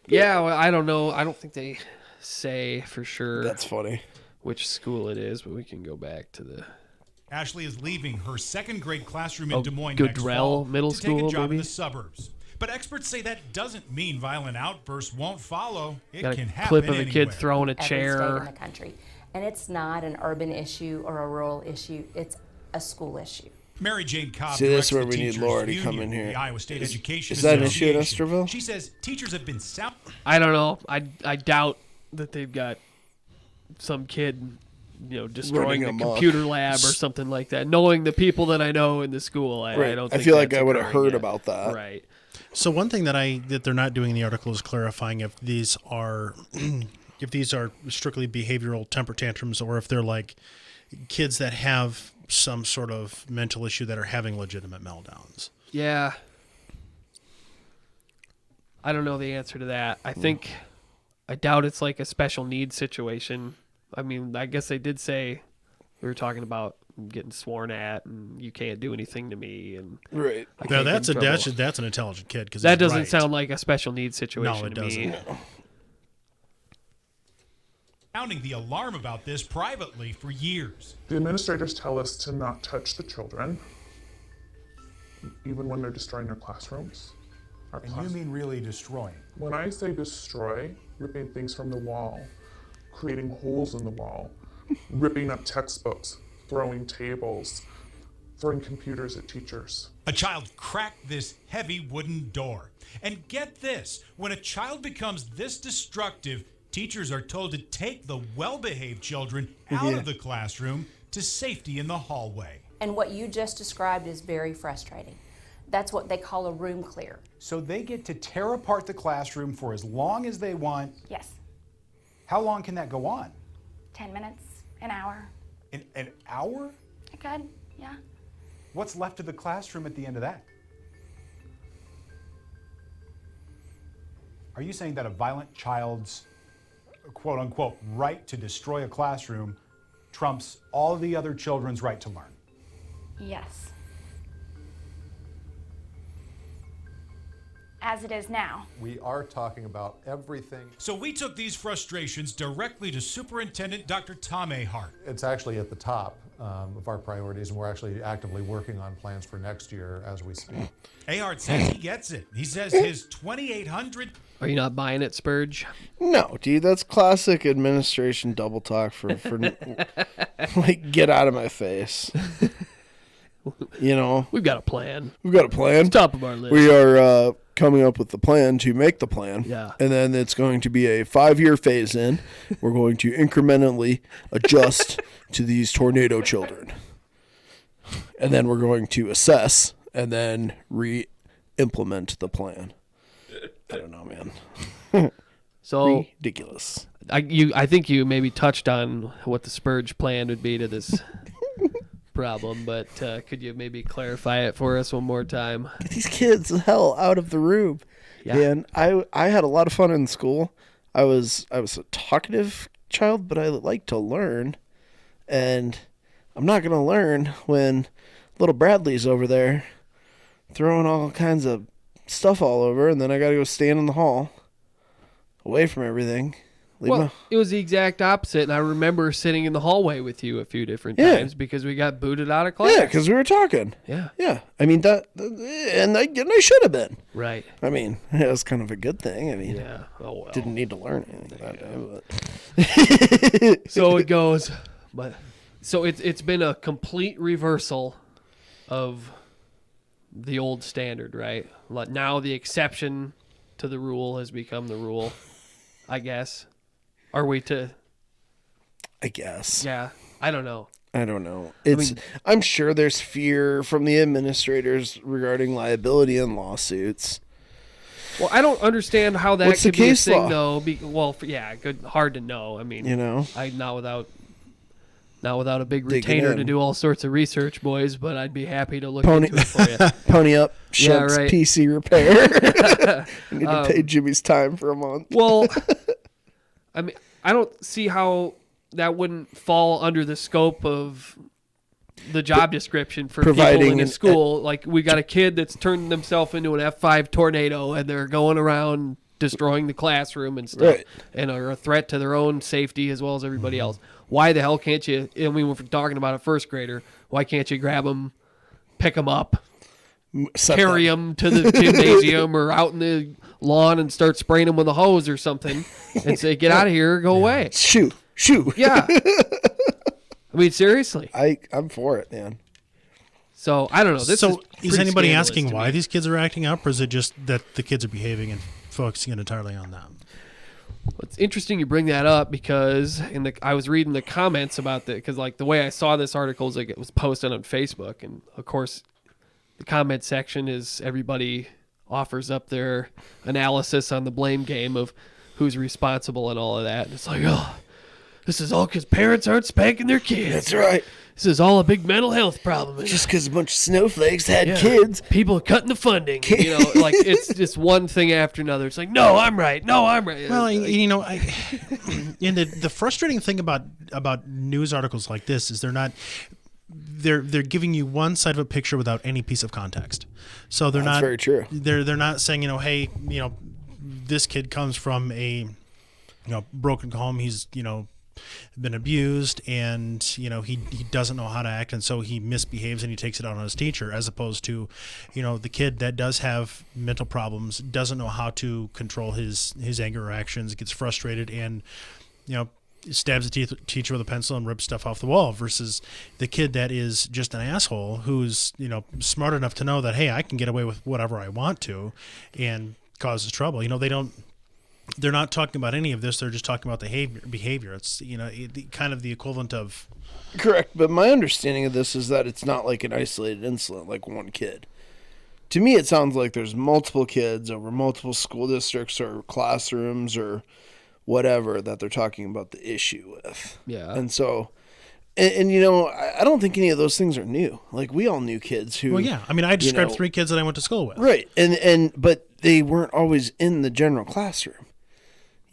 Yeah, well, I don't know. I don't think they say for sure. That's funny. Which school it is, but we can go back to the. Ashley is leaving her second grade classroom in Des Moines Goodrell next fall Middle to School, take a job in maybe? the suburbs. But experts say that doesn't mean violent outbursts won't follow. It Got can a happen clip of a anywhere. kid throwing a Every chair. state in the country. And it's not an urban issue or a rural issue. It's a school issue. Mary Jane Cobb See, this is directs where the we need Teachers Laura to Union, come in here. The Iowa State Education is that an issue in Association. Esterville? She says teachers have been sound. I don't know. I doubt that they've got some kid, destroying a Running amok. computer lab or something like that. Knowing the people that I know in the school, I Right. don't. I Think feel like that's I would have occurring heard yet. about that. Right. So one thing that they're not doing in the article is clarifying if these are strictly behavioral temper tantrums or if they're like kids that have some sort of mental issue that are having legitimate meltdowns. Yeah. I don't know the answer to that. I doubt it's like a special needs situation. I mean, I guess they did say we were talking about getting sworn at and you can't do anything to me and right. Now that's an intelligent kid because that doesn't sound like a special needs situation No, it to me. doesn't. Sounding the alarm about this privately for years. The administrators tell us to not touch the children, even when they're destroying their classrooms. And you mean really destroying? When I say destroy, ripping things from the wall, creating holes in the wall, ripping up textbooks, throwing tables, throwing computers at teachers. A child cracked this heavy wooden door. And get this, when a child becomes this destructive, teachers are told to take the well-behaved children out of the classroom to safety in the hallway. And what you just described is very frustrating. That's what they call a room clear. So they get to tear apart the classroom for as long as they want. Yes. How long can that go on? 10 minutes, an hour. An hour? I could, yeah. What's left of the classroom at the end of that? Are you saying that a violent child's quote unquote right to destroy a classroom trumps all the other children's right to learn? Yes. As it is now. We are talking about everything. So we took these frustrations directly to Superintendent Dr. Tom Ahart. It's actually at the top of our priorities, and we're actually actively working on plans for next year as we speak. Ahart says he gets it. He says his 2,800... Are you not buying it, Spurge? No, dude, that's classic administration double talk for like, get out of my face. We've got a plan. We've got a plan. It's top of our list. We are coming up with the plan to make the plan. Yeah. And then it's going to be a 5-year phase in. We're going to incrementally adjust to these tornado children. And then we're going to assess and then re-implement the plan. I don't know, man. So ridiculous. I think you maybe touched on what the Spurge plan would be to this problem, but could you maybe clarify it for us one more time? Get these kids the hell out of the room. Yeah. And I had a lot of fun in school. I was a talkative child, but I like to learn. And I'm not going to learn when little Bradley's over there throwing all kinds of stuff all over, and then I got to go stand in the hall away from everything. It was the exact opposite, and I remember sitting in the hallway with you a few different times because we got booted out of class. Yeah, because we were talking. Yeah. Yeah. I mean, and I should have been. Right. I mean, it was kind of a good thing. I mean, yeah. Oh, well. Didn't need to learn anything that day, but. So it goes. But so it's been a complete reversal of the old standard, right? Now the exception to the rule has become the rule, I guess. Are we to? I guess. Yeah. I don't know. I'm sure there's fear from the administrators regarding liability and lawsuits. Well, I don't understand how that What's could the be a case thing, law? though. Hard to know. I mean, not without a big Digging retainer in. to do all sorts of research, boys. But I'd be happy to look into it for you. Pony up, Yeah, Shep's right. PC repair. I need to pay Jimmy's time for a month. Well, I mean, I don't see how that wouldn't fall under the scope of the job description for people Providing in a an- school. Like, we got a kid that's turned themselves into an F5 tornado, and they're going around destroying the classroom and stuff, Right. and are a threat to their own safety as well as everybody else. Why the hell can't you? I mean, if we're talking about a first grader, why can't you grab them, pick them up, carry them to the gymnasium or out in the lawn and start spraying them with a hose or something, and say, "Get out of here, go away." Shoot. Yeah. I mean, seriously. I'm for it, man. So I don't know. This So is pretty anybody scandalous asking to why me. these kids are acting up, or is it just that the kids are behaving and focusing it entirely on them? It's interesting you bring that up because I was reading the comments about that because like the way I saw this article is like it was posted on Facebook, and of course the comment section is everybody offers up their analysis on the blame game of who's responsible and all of that. And it's like, oh, this is all because parents aren't spanking their kids. That's right. This is all a big mental health problem. Just because a bunch of snowflakes had Yeah. kids. People cutting the funding. You know, like it's just one thing after another. It's like, no, I'm right. No, I'm right. Well, and the frustrating thing about news articles like this is they're giving you one side of a picture without any piece of context. So they're That's not very true. They're not saying, hey, this kid comes from a broken home. He's been abused, and he doesn't know how to act, and so he misbehaves and he takes it out on his teacher, as opposed to the kid that does have mental problems, doesn't know how to control his anger or actions, gets frustrated, and stabs the teacher with a pencil and rips stuff off the wall, versus the kid that is just an asshole who's smart enough to know that, hey, I can get away with whatever I want to and causes trouble. They're not talking about any of this. They're just talking about the behavior. It's kind of the equivalent of. Correct, but my understanding of this is that it's not like an isolated incident, like one kid. To me, it sounds like there's multiple kids over multiple school districts or classrooms or whatever that they're talking about the issue with. Yeah. And so, I don't think any of those things are new. Like, we all knew kids who. Well, yeah. I mean, I described 3 kids that I went to school with. Right, but they weren't always in the general classroom.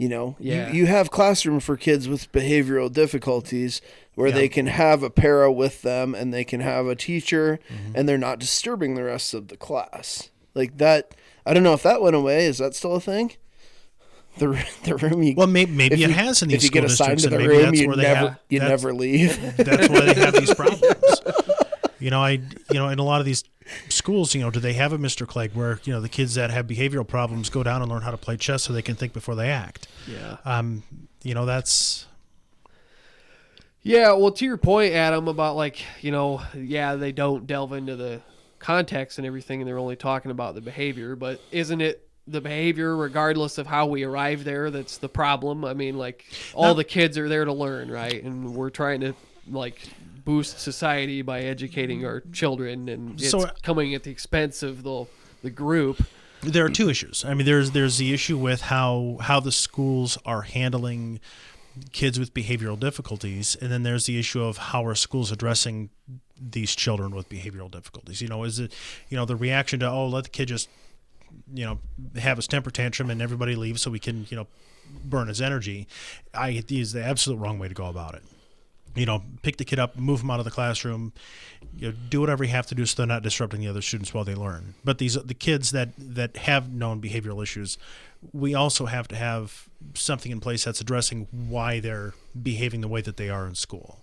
Yeah. You have classroom for kids with behavioral difficulties where Yeah. they can have a para with them and they can have a teacher and they're not disturbing the rest of the class. Like that, I don't know if that went away. Is that still a thing? The room you maybe if it you- has in these if you school get assigned districts, to the and maybe room, that's you where they never leave. That's why they have these problems. In a lot of these schools, do they have a Mr. Clegg where the kids that have behavioral problems go down and learn how to play chess so they can think before they act? Yeah. That's. Yeah, well, to your point, Adam, about they don't delve into the context and everything, and they're only talking about the behavior, but isn't it the behavior, regardless of how we arrive there, that's the problem? I mean, all the kids are there to learn, right? And we're trying to, boost society by educating our children, and it's coming at the expense of the group. There are 2 issues. I mean, there's the issue with how the schools are handling kids with behavioral difficulties, and then there's the issue of how are schools addressing these children with behavioral difficulties. Is it, the reaction to, let the kid just, have his temper tantrum and everybody leaves so we can, burn his energy, is the absolute wrong way to go about it. Pick the kid up, move him out of the classroom, do whatever you have to do so they're not disrupting the other students while they learn. But the kids that have known behavioral issues, we also have to have something in place that's addressing why they're behaving the way that they are in school.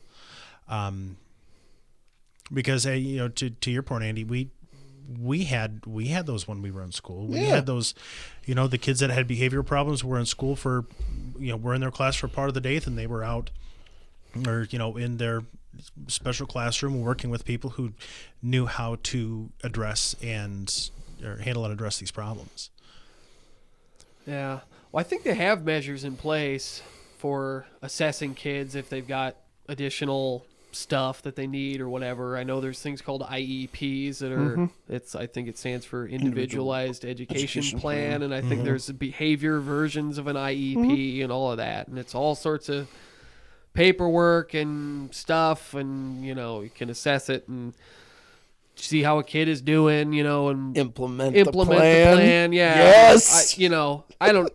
Because to your point, Andy, we had those when we were in school. We had those, the kids that had behavioral problems were in school for, were in their class for part of the day, and they were out or, in their special classroom working with people who knew how to address or handle and address these problems. Yeah. Well, I think they have measures in place for assessing kids if they've got additional stuff that they need or whatever. I know there's things called IEPs that are I think it stands for Individualized Education Plan, and I think there's behavior versions of an IEP and all of that, and it's all sorts of paperwork and stuff, and you can assess it and see how a kid is doing, and implement the plan. Yeah. Yes. I don't.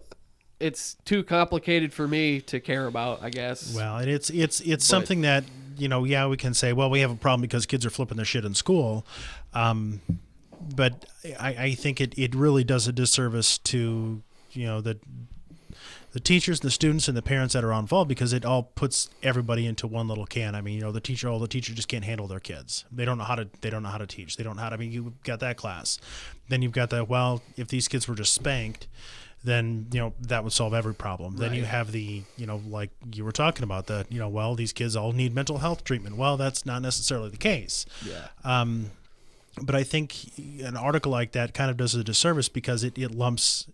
It's too complicated for me to care about, I guess. Well, and it's something that we can say, well, we have a problem because kids are flipping their shit in school, but I think it really does a disservice to the teachers, the students, and the parents that are involved, because it all puts everybody into one little can. I mean, the teacher just can't handle their kids. They don't know how to teach. They don't know how to. I mean, you've got that class. Then you've got if these kids were just spanked, then that would solve every problem. Right. Then you have the like you were talking about that these kids all need mental health treatment. Well, that's not necessarily the case. Yeah. But I think an article like that kind of does a disservice because it lumps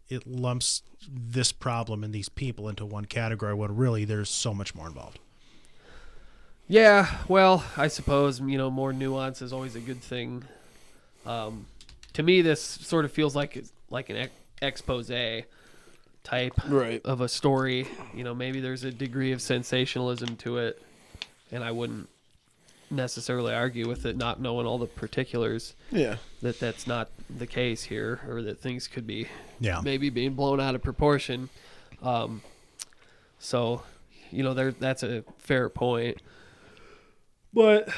this problem and these people into one category when really there's so much more involved. Yeah, well, I suppose more nuance is always a good thing. To me, this sort of feels like an expose type of a story. Maybe there's a degree of sensationalism to it, and I wouldn't necessarily argue with it, not knowing all the particulars. Yeah, that's not the case here, or that things could be maybe being blown out of proportion. So that's a fair point. But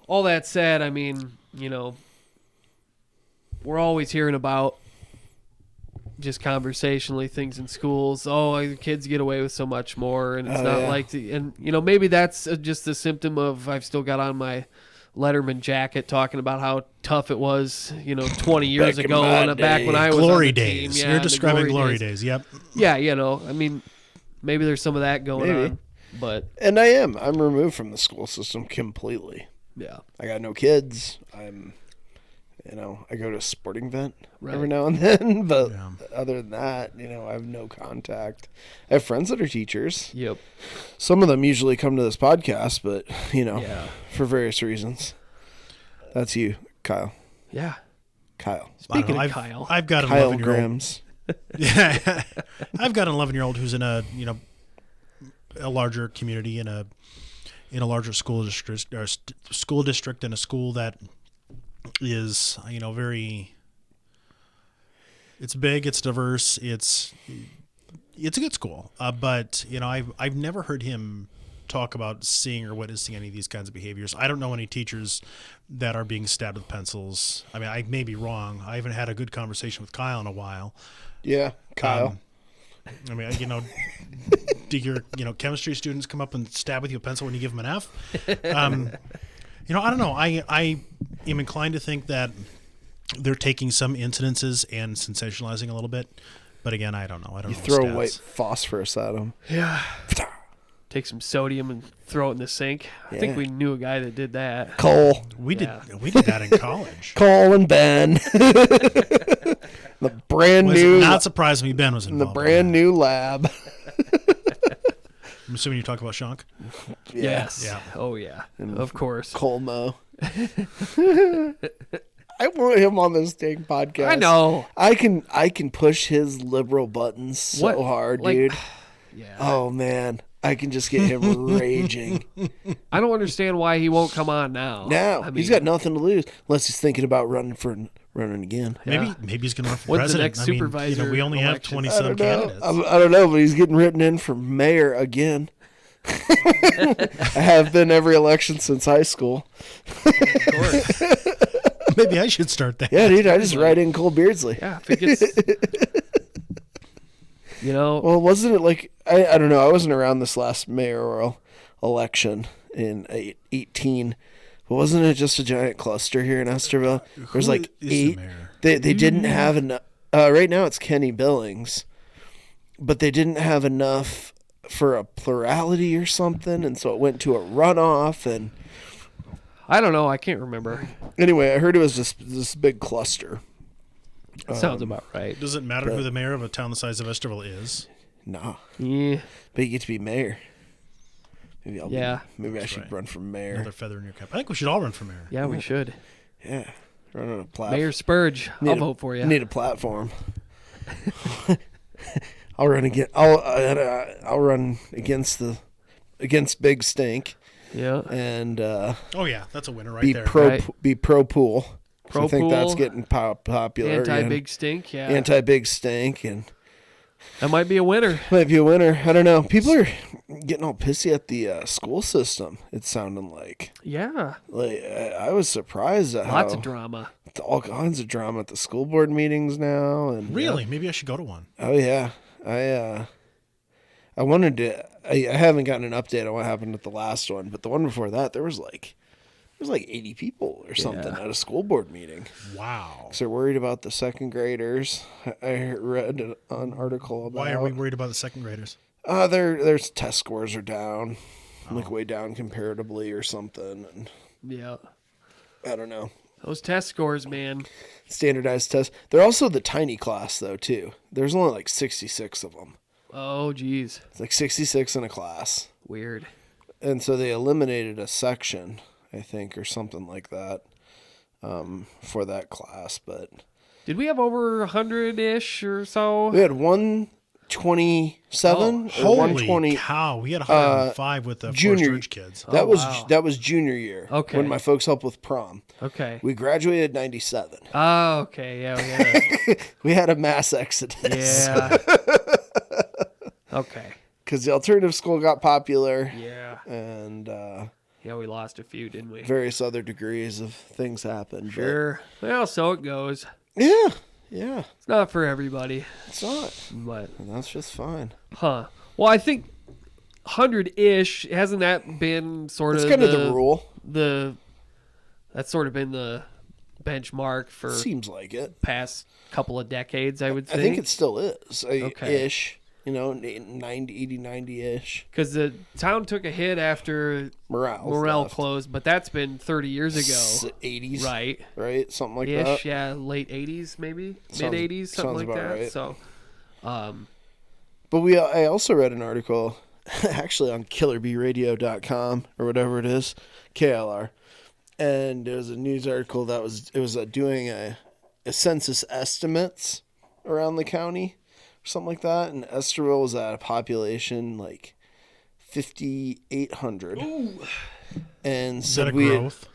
all that said, I mean, we're always hearing about just conversationally things in schools. Oh, kids get away with so much more, and it's maybe that's just a symptom of I've still got on my Letterman jacket talking about how tough it was, 20 years ago, back when I was glory on the days. Team. You're describing glory days. Yep. Yeah, I mean, maybe there's some of that going on, but and I'm removed from the school system completely. Yeah, I got no kids. I go to a sporting event every now and then, but other than that, I have no contact. I have friends that are teachers. Yep. Some of them usually come to this podcast, but, for various reasons. That's you, Kyle. Yeah. Kyle. Speaking of Kyle. I've got an Kyle 11-year-old. Grams. Yeah. I've got an 11-year-old who's in a larger community, in a larger school district, or school district, in a school that is it's big, it's diverse, it's a good school, but I've never heard him talk about seeing or witnessing any of these kinds of behaviors. I don't know any teachers that are being stabbed with pencils. I mean, I may be wrong. I haven't had a good conversation with Kyle in a while. Yeah, Kyle. I mean, do your chemistry students come up and stab with you a pencil when you give them an F? I don't know. I am inclined to think that they're taking some incidences and sensationalizing a little bit, but again, I don't know. I don't know. You throw white phosphorus at them. Yeah. Take some sodium and throw it in the sink. I think we knew a guy that did that. Cole. We did that in college. Cole and Ben. The brand new. Not surprised me Ben was involved. The brand new lab. I'm assuming you talk about Shonk? Yes. Yeah. Oh, yeah. Of course. Colmo. I want him on this dang podcast. I know. I can push his liberal buttons so hard, dude. Yeah. Oh, man. I can just get him raging. I don't understand why he won't come on now. Now I mean, he's got nothing to lose unless he's thinking about running again. Maybe he's going to run for When's the president. next supervisor We only have election? 20-some candidates. I don't know, but he's getting written in for mayor again. I have been every election since high school. Of course. Maybe I should start that. Yeah, dude, I just write in Cole Beardsley. Yeah, if it gets, Well, wasn't it like I don't know? I wasn't around this last mayoral election in 18, but wasn't it just a giant cluster here in Esterville? There's like is the 8. mayor? They didn't have enough. Right now it's Kenny Billings, but they didn't have enough for a plurality or something, and so it went to a runoff. And I don't know. I can't remember. anyway, I heard it was just this big cluster. Sounds about right. Does it matter but- who the mayor of a town the size of Esterville is? No, Yeah. but you get to be mayor. Maybe Yeah. Maybe I should run for mayor. Another feather in your cap. I think we should all run for mayor. Yeah, we should. Yeah, run on a platform. Mayor Spurge, I'll vote for you. Need a platform. I'll run again. I'll run against Big Stink. Yeah. And Oh yeah, that's a winner right be there. pro pool. Pro I think that's pool, getting popular. Anti Big Stink, yeah. Anti Big Stink, and that might be a winner. might be a winner. I don't know. People are getting all pissy at the school system. It's sounding like. Yeah. Like I was surprised at Lots how of drama. all kinds of drama at the school board meetings now. And Really? Maybe I should go to one. Oh yeah, I wanted to. I haven't gotten an update on what happened at the last one, but the one before that, there was like 80 people or something at a school board meeting. Wow. So they're worried about the second graders. I read an article about. Why are we worried about the second graders? Their test scores are down, like way down comparatively or something. And Yeah. I don't know. Those test scores, man. Standardized tests. They're also the tiny class though too. There's only like 66 of them. Oh, geez. It's like 66 in a class. Weird. And so they eliminated a section, I think, or something like that, for that class. But Did we have over 100-ish or so? we had 127 or Holy 120. cow! We had 105 with the junior Forest Ridge kids. That wow. that was junior year. Okay. When my folks helped with prom. Okay. We graduated 97. Oh, okay. Yeah, we had We had a mass exodus. Yeah. Okay. Because the alternative school got popular. Yeah. And Yeah, we lost a few, didn't we? various other degrees of things happened. but- Sure. Well, so it goes. Yeah. Yeah. It's not for everybody. It's not. But And that's just fine. Huh. Well, I think 100-ish, hasn't that been sort That's of kind of the rule. That's sort of been the benchmark for Seems like it. past couple of decades, I would think. I think it still is. Okay. Ish. 90-ish. Because the town took a hit after Morale left. closed, but that's been 30 years ago. 80s. Right. Right? Something like Ish, that. yeah, late 80s maybe, Sounds- mid 80s, something sounds like about that. right. So, But I also read an article, actually on killerbeeradio.com or whatever it is, KLR, and it was a news article that was doing a census estimates around the county or something like that, and Esterville was at a population like 5,800. Ooh. And Is said that a we growth?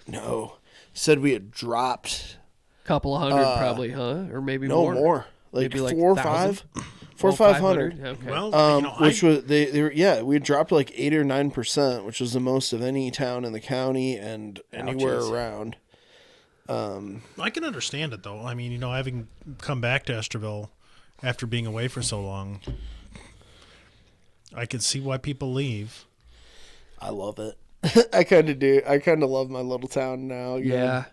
said we had dropped couple of hundred probably, huh? Or maybe no more. more. Like Maybe 4 or 1,000? 5. 4 or 500. Okay. Well, Which was they were, yeah, we dropped like 8 or 9%, which was the most of any town in the county and anywhere Ouchies. around. I can understand it though. I mean, having come back to Esterville after being away for so long, I can see why people leave. I love it. I kind of do. I kind of love my little town now. Again. Yeah.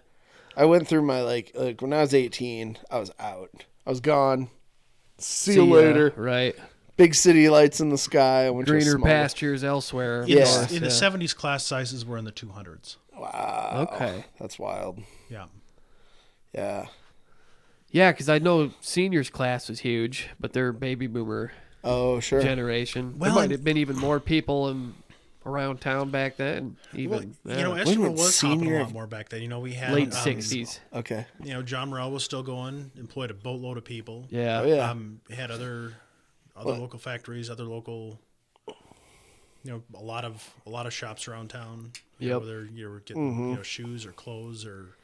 I went through my like when I was 18, I was out. I was gone. See you later. Right. Big city lights in the sky. I went to a Greener small- pastures elsewhere. of Yeah. course, In the yeah. 70s, class sizes were in the 200s. Wow. Okay. That's wild. Yeah. Yeah. Yeah, because I know seniors class was huge, but they're baby boomer Oh, sure. generation. Well, there might and- have been even more people around town back then. Even Well, yeah. Esterville Wait, was hopping senior- a lot more back then. We had late 60s. Okay. John Morrell was still going, employed a boatload of people. Yeah. Oh, yeah. Had other local factories, other local a lot of shops around town. Yep. Whether you're getting shoes or clothes or.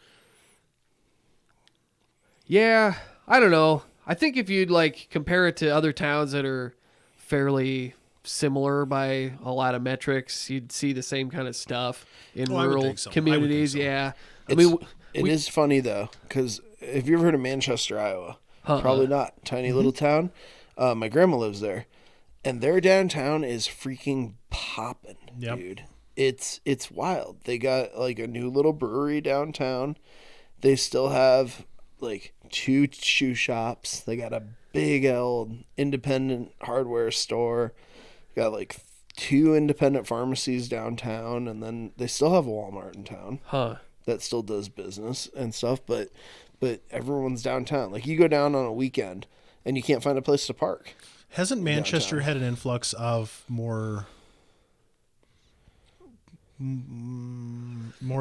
Yeah, I don't know. I think if you'd like compare it to other towns that are fairly similar by a lot of metrics, you'd see the same kind of stuff in I would rural think so. communities. Yeah, I It's- mean, it is funny though, because have you ever heard of Manchester, Iowa? Probably not. Tiny little town. My grandma lives there, and their downtown is freaking popping, dude. It's wild. They got like a new little brewery downtown. They still have like 2 shoe shops. They got a big old independent hardware store. Got like 2 independent pharmacies downtown, and then they still have a Walmart in town. That still does business and stuff, but everyone's downtown. Like you go down on a weekend and you can't find a place to park. Hasn't Manchester downtown. had an influx of more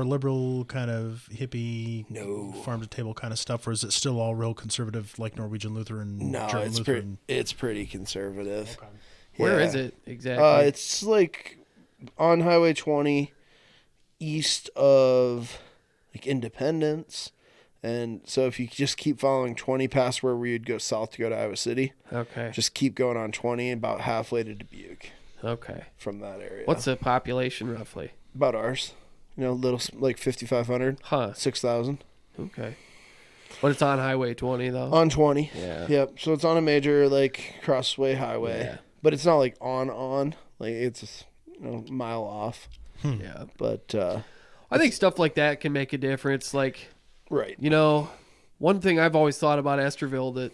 liberal kind of hippie, farm to table kind of stuff, or is it still all real conservative like Norwegian Lutheran? No, German it's Lutheran? it's pretty conservative. Okay. Where is it exactly? It's like on Highway 20, east of like Independence. And so if you just keep following 20 past where we would go south to go to Iowa City, Okay. just keep going on 20 about halfway to Dubuque. Okay. From that area. What's the population roughly? About ours. Little like 5,500. 6,000. Okay. But it's on Highway 20 though. On 20. Yeah. Yep. So it's on a major like crossway highway. Yeah. But it's not like on. Like it's a mile off. Yeah. But I think stuff like that can make a difference. Like, right. One thing I've always thought about Esterville that,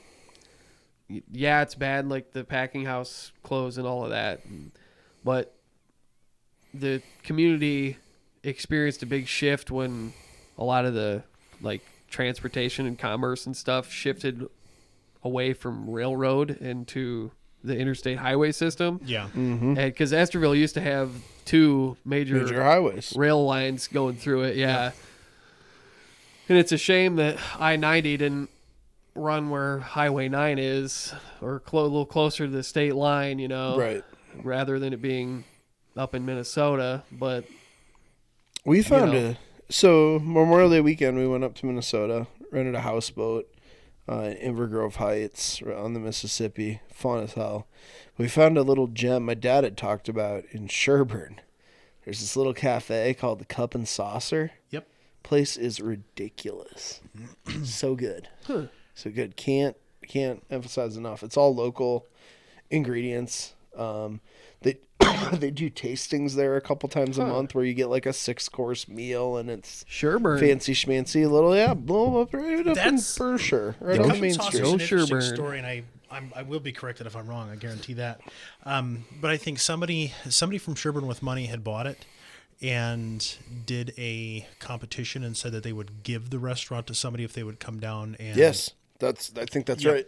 yeah, it's bad, like the packing house closed and all of that, but the community experienced a big shift when a lot of the like transportation and commerce and stuff shifted away from railroad into the interstate highway system. Yeah. Mm-hmm. And because Esterville used to have 2 major highways, rail lines going through it. Yeah. And it's a shame that I-90 didn't run where Highway 9 is, or a little closer to the state line, Right. rather than it being up in Minnesota. But we found so Memorial Day weekend we went up to Minnesota, rented a houseboat in Inver Grove Heights on the Mississippi. Fun as hell. We found a little gem my dad had talked about in Sherburne. There's this little cafe called the Cup and Saucer. Yep. Place is ridiculous. So good. So good. Can't emphasize enough. It's all local ingredients. They they do tastings there a couple times a month where you get like a 6-course meal and it's Sherburne. fancy schmancy, a little blow up right up in Berkshire, right on Main Street. An interesting story, and I will be corrected if I'm wrong. I guarantee that. But I think somebody from Sherburne with money had bought it and did a competition and said that they would give the restaurant to somebody if they would come down and Yes, I think that's right.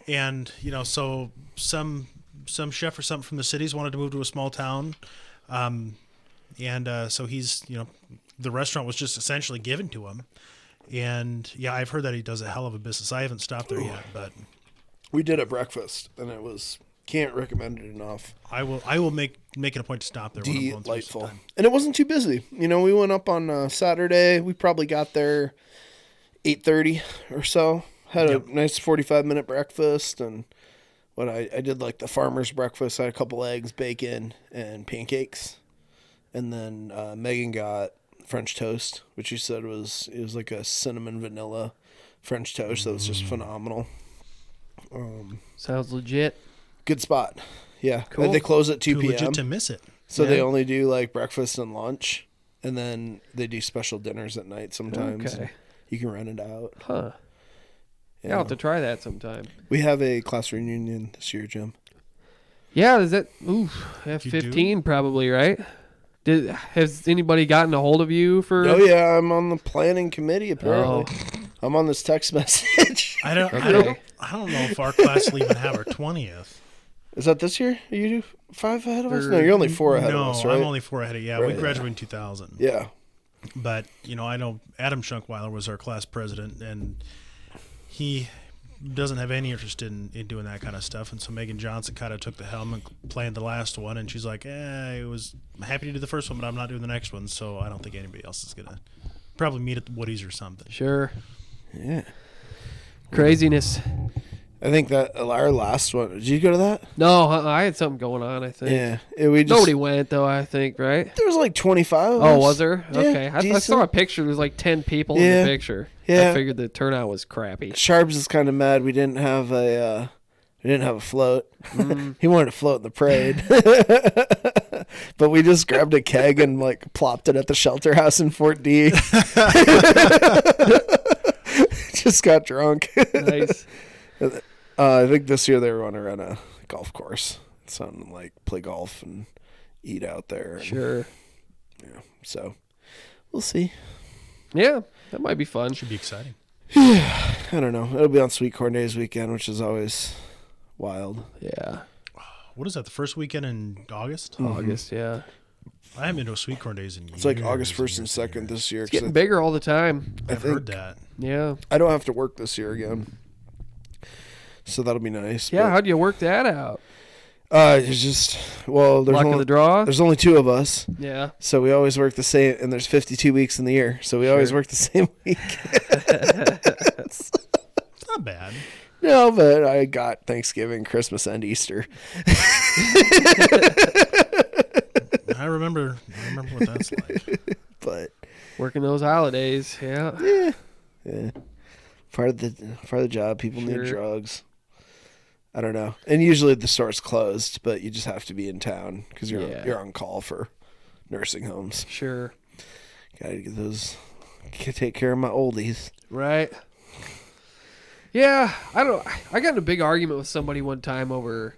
And so some chef or something from the cities wanted to move to a small town, so he's the restaurant was just essentially given to him, and I've heard that he does a hell of a business. I haven't stopped there yet, but we did a breakfast and it was can't recommend it enough. I will make it a point to stop there. Delightful, and it wasn't too busy. We went up on Saturday. We probably got there 8:30 or so. Had a nice 45-minute breakfast, and what I did like the farmer's breakfast. I had a couple eggs, bacon, and pancakes, and then Megan got French toast, which she said was like a cinnamon vanilla French toast that was just phenomenal. Sounds legit. Good spot. Yeah. Cool. They close at 2 Too p.m. legit to miss it. So they only do like breakfast and lunch, and then they do special dinners at night sometimes. Okay. You can rent it out. Huh. Yeah, I'll have to try that sometime. We have a class reunion this year, Jim. Yeah, is that 15 probably, right? Has anybody gotten a hold of you for? Oh yeah, I'm on the planning committee apparently. I'm on this text message. I don't know if our class will even have our 20th. Is that this year? Are you 5 ahead of us? No, you're only 4 ahead of us, right? No, I'm only 4 ahead of you. Yeah, Right, we graduated in 2000. Yeah. But, I know Adam Schunkweiler was our class president, and he doesn't have any interest in doing that kind of stuff. And so Megan Johnson kind of took the helm and planned the last one. And she's like, I was happy to do the first one, but I'm not doing the next one. So I don't think anybody else is going to probably meet at the Woody's or something. Sure. Yeah. Craziness. I think that our last one. Did you go to that? No, I had something going on, I think. Yeah. We just, nobody went, though, I think, right? There was like 25 of us. Oh, was there? Yeah, okay. I saw a picture. There was like 10 people in the picture. Yeah. I figured the turnout was crappy. Sharps is kind of mad we didn't have a float. He wanted to float in the parade. But we just grabbed a keg and like plopped it at the shelter house in Fort D. Just got drunk. Nice. I think this year they were going to run a golf course. Something like play golf and eat out there. And, sure. Yeah. So we'll see. Yeah, that might be fun. Should be exciting. I don't know. It'll be on Sweet Corn Days weekend, which is always wild. Yeah. What is that? The first weekend in August? August, yeah. I haven't been to a Sweet Corn Days in years. It's like August 1st and 2nd this year. It's getting bigger all the time. I've heard that. Yeah. I don't have to work this year again. So that'll be nice. Yeah, how'd you work that out? It's just, well, there's Luck of only, the draw? There's only 2 of us. Yeah. So we always work the same, and there's 52 weeks in the year. So we always work the same week. It's not bad. No, but I got Thanksgiving, Christmas, and Easter. I remember what that's like. But working those holidays, yeah. Yeah. Part of the job. People need Sure. drugs. I don't know. And usually the store's closed, but you just have to be in town because you're on call for nursing homes. Sure. Gotta get take care of my oldies. Right. Yeah, I got in a big argument with somebody one time over,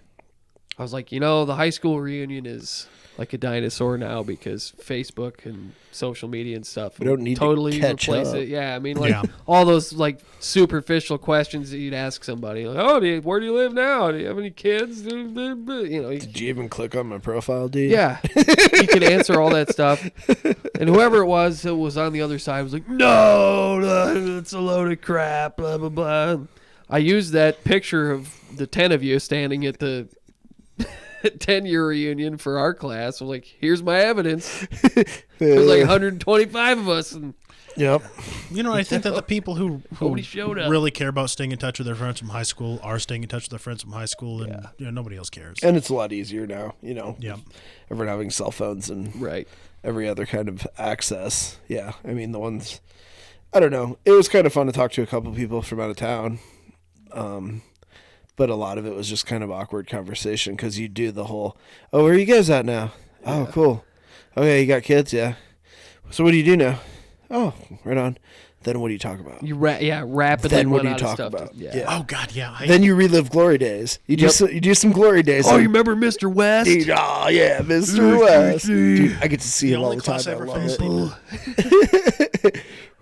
I was like, the high school reunion is like a dinosaur now because Facebook and social media and stuff We don't need to totally catch replace up. it. Yeah, I mean, all those like superficial questions that you'd ask somebody, like, oh, where do you live now? Do you have any kids? Did you even click on my profile, dude? Yeah, you can answer all that stuff. And whoever it was on the other side was like, no, it's a load of crap, blah, blah, blah. I used that picture of the 10 of you standing at the 10-year reunion for our class. I was like, here's my evidence. There's like 125 of us. And yep. I think that the people who Nobody showed up. really care about staying in touch with their friends from high school are staying in touch with their friends from high school, and nobody else cares. And it's a lot easier now, Yeah. Everyone having cell phones and every other kind of access. Yeah. I mean, the ones, I don't know. It was kind of fun to talk to a couple people from out of town. But a lot of it was just kind of awkward conversation because you do the whole, oh, where are you guys at now? Oh, cool. Okay, you got kids? Yeah. So what do you do now? Oh, right on. Then what do you talk about? You rapidly Then what went do you out of talk stuff about? yeah. Oh, God, yeah. Then you relive glory days. You do some glory days. Oh, you remember Mr. West? Dude, oh, yeah, Mr. West. Dude, I get to see him all the time. I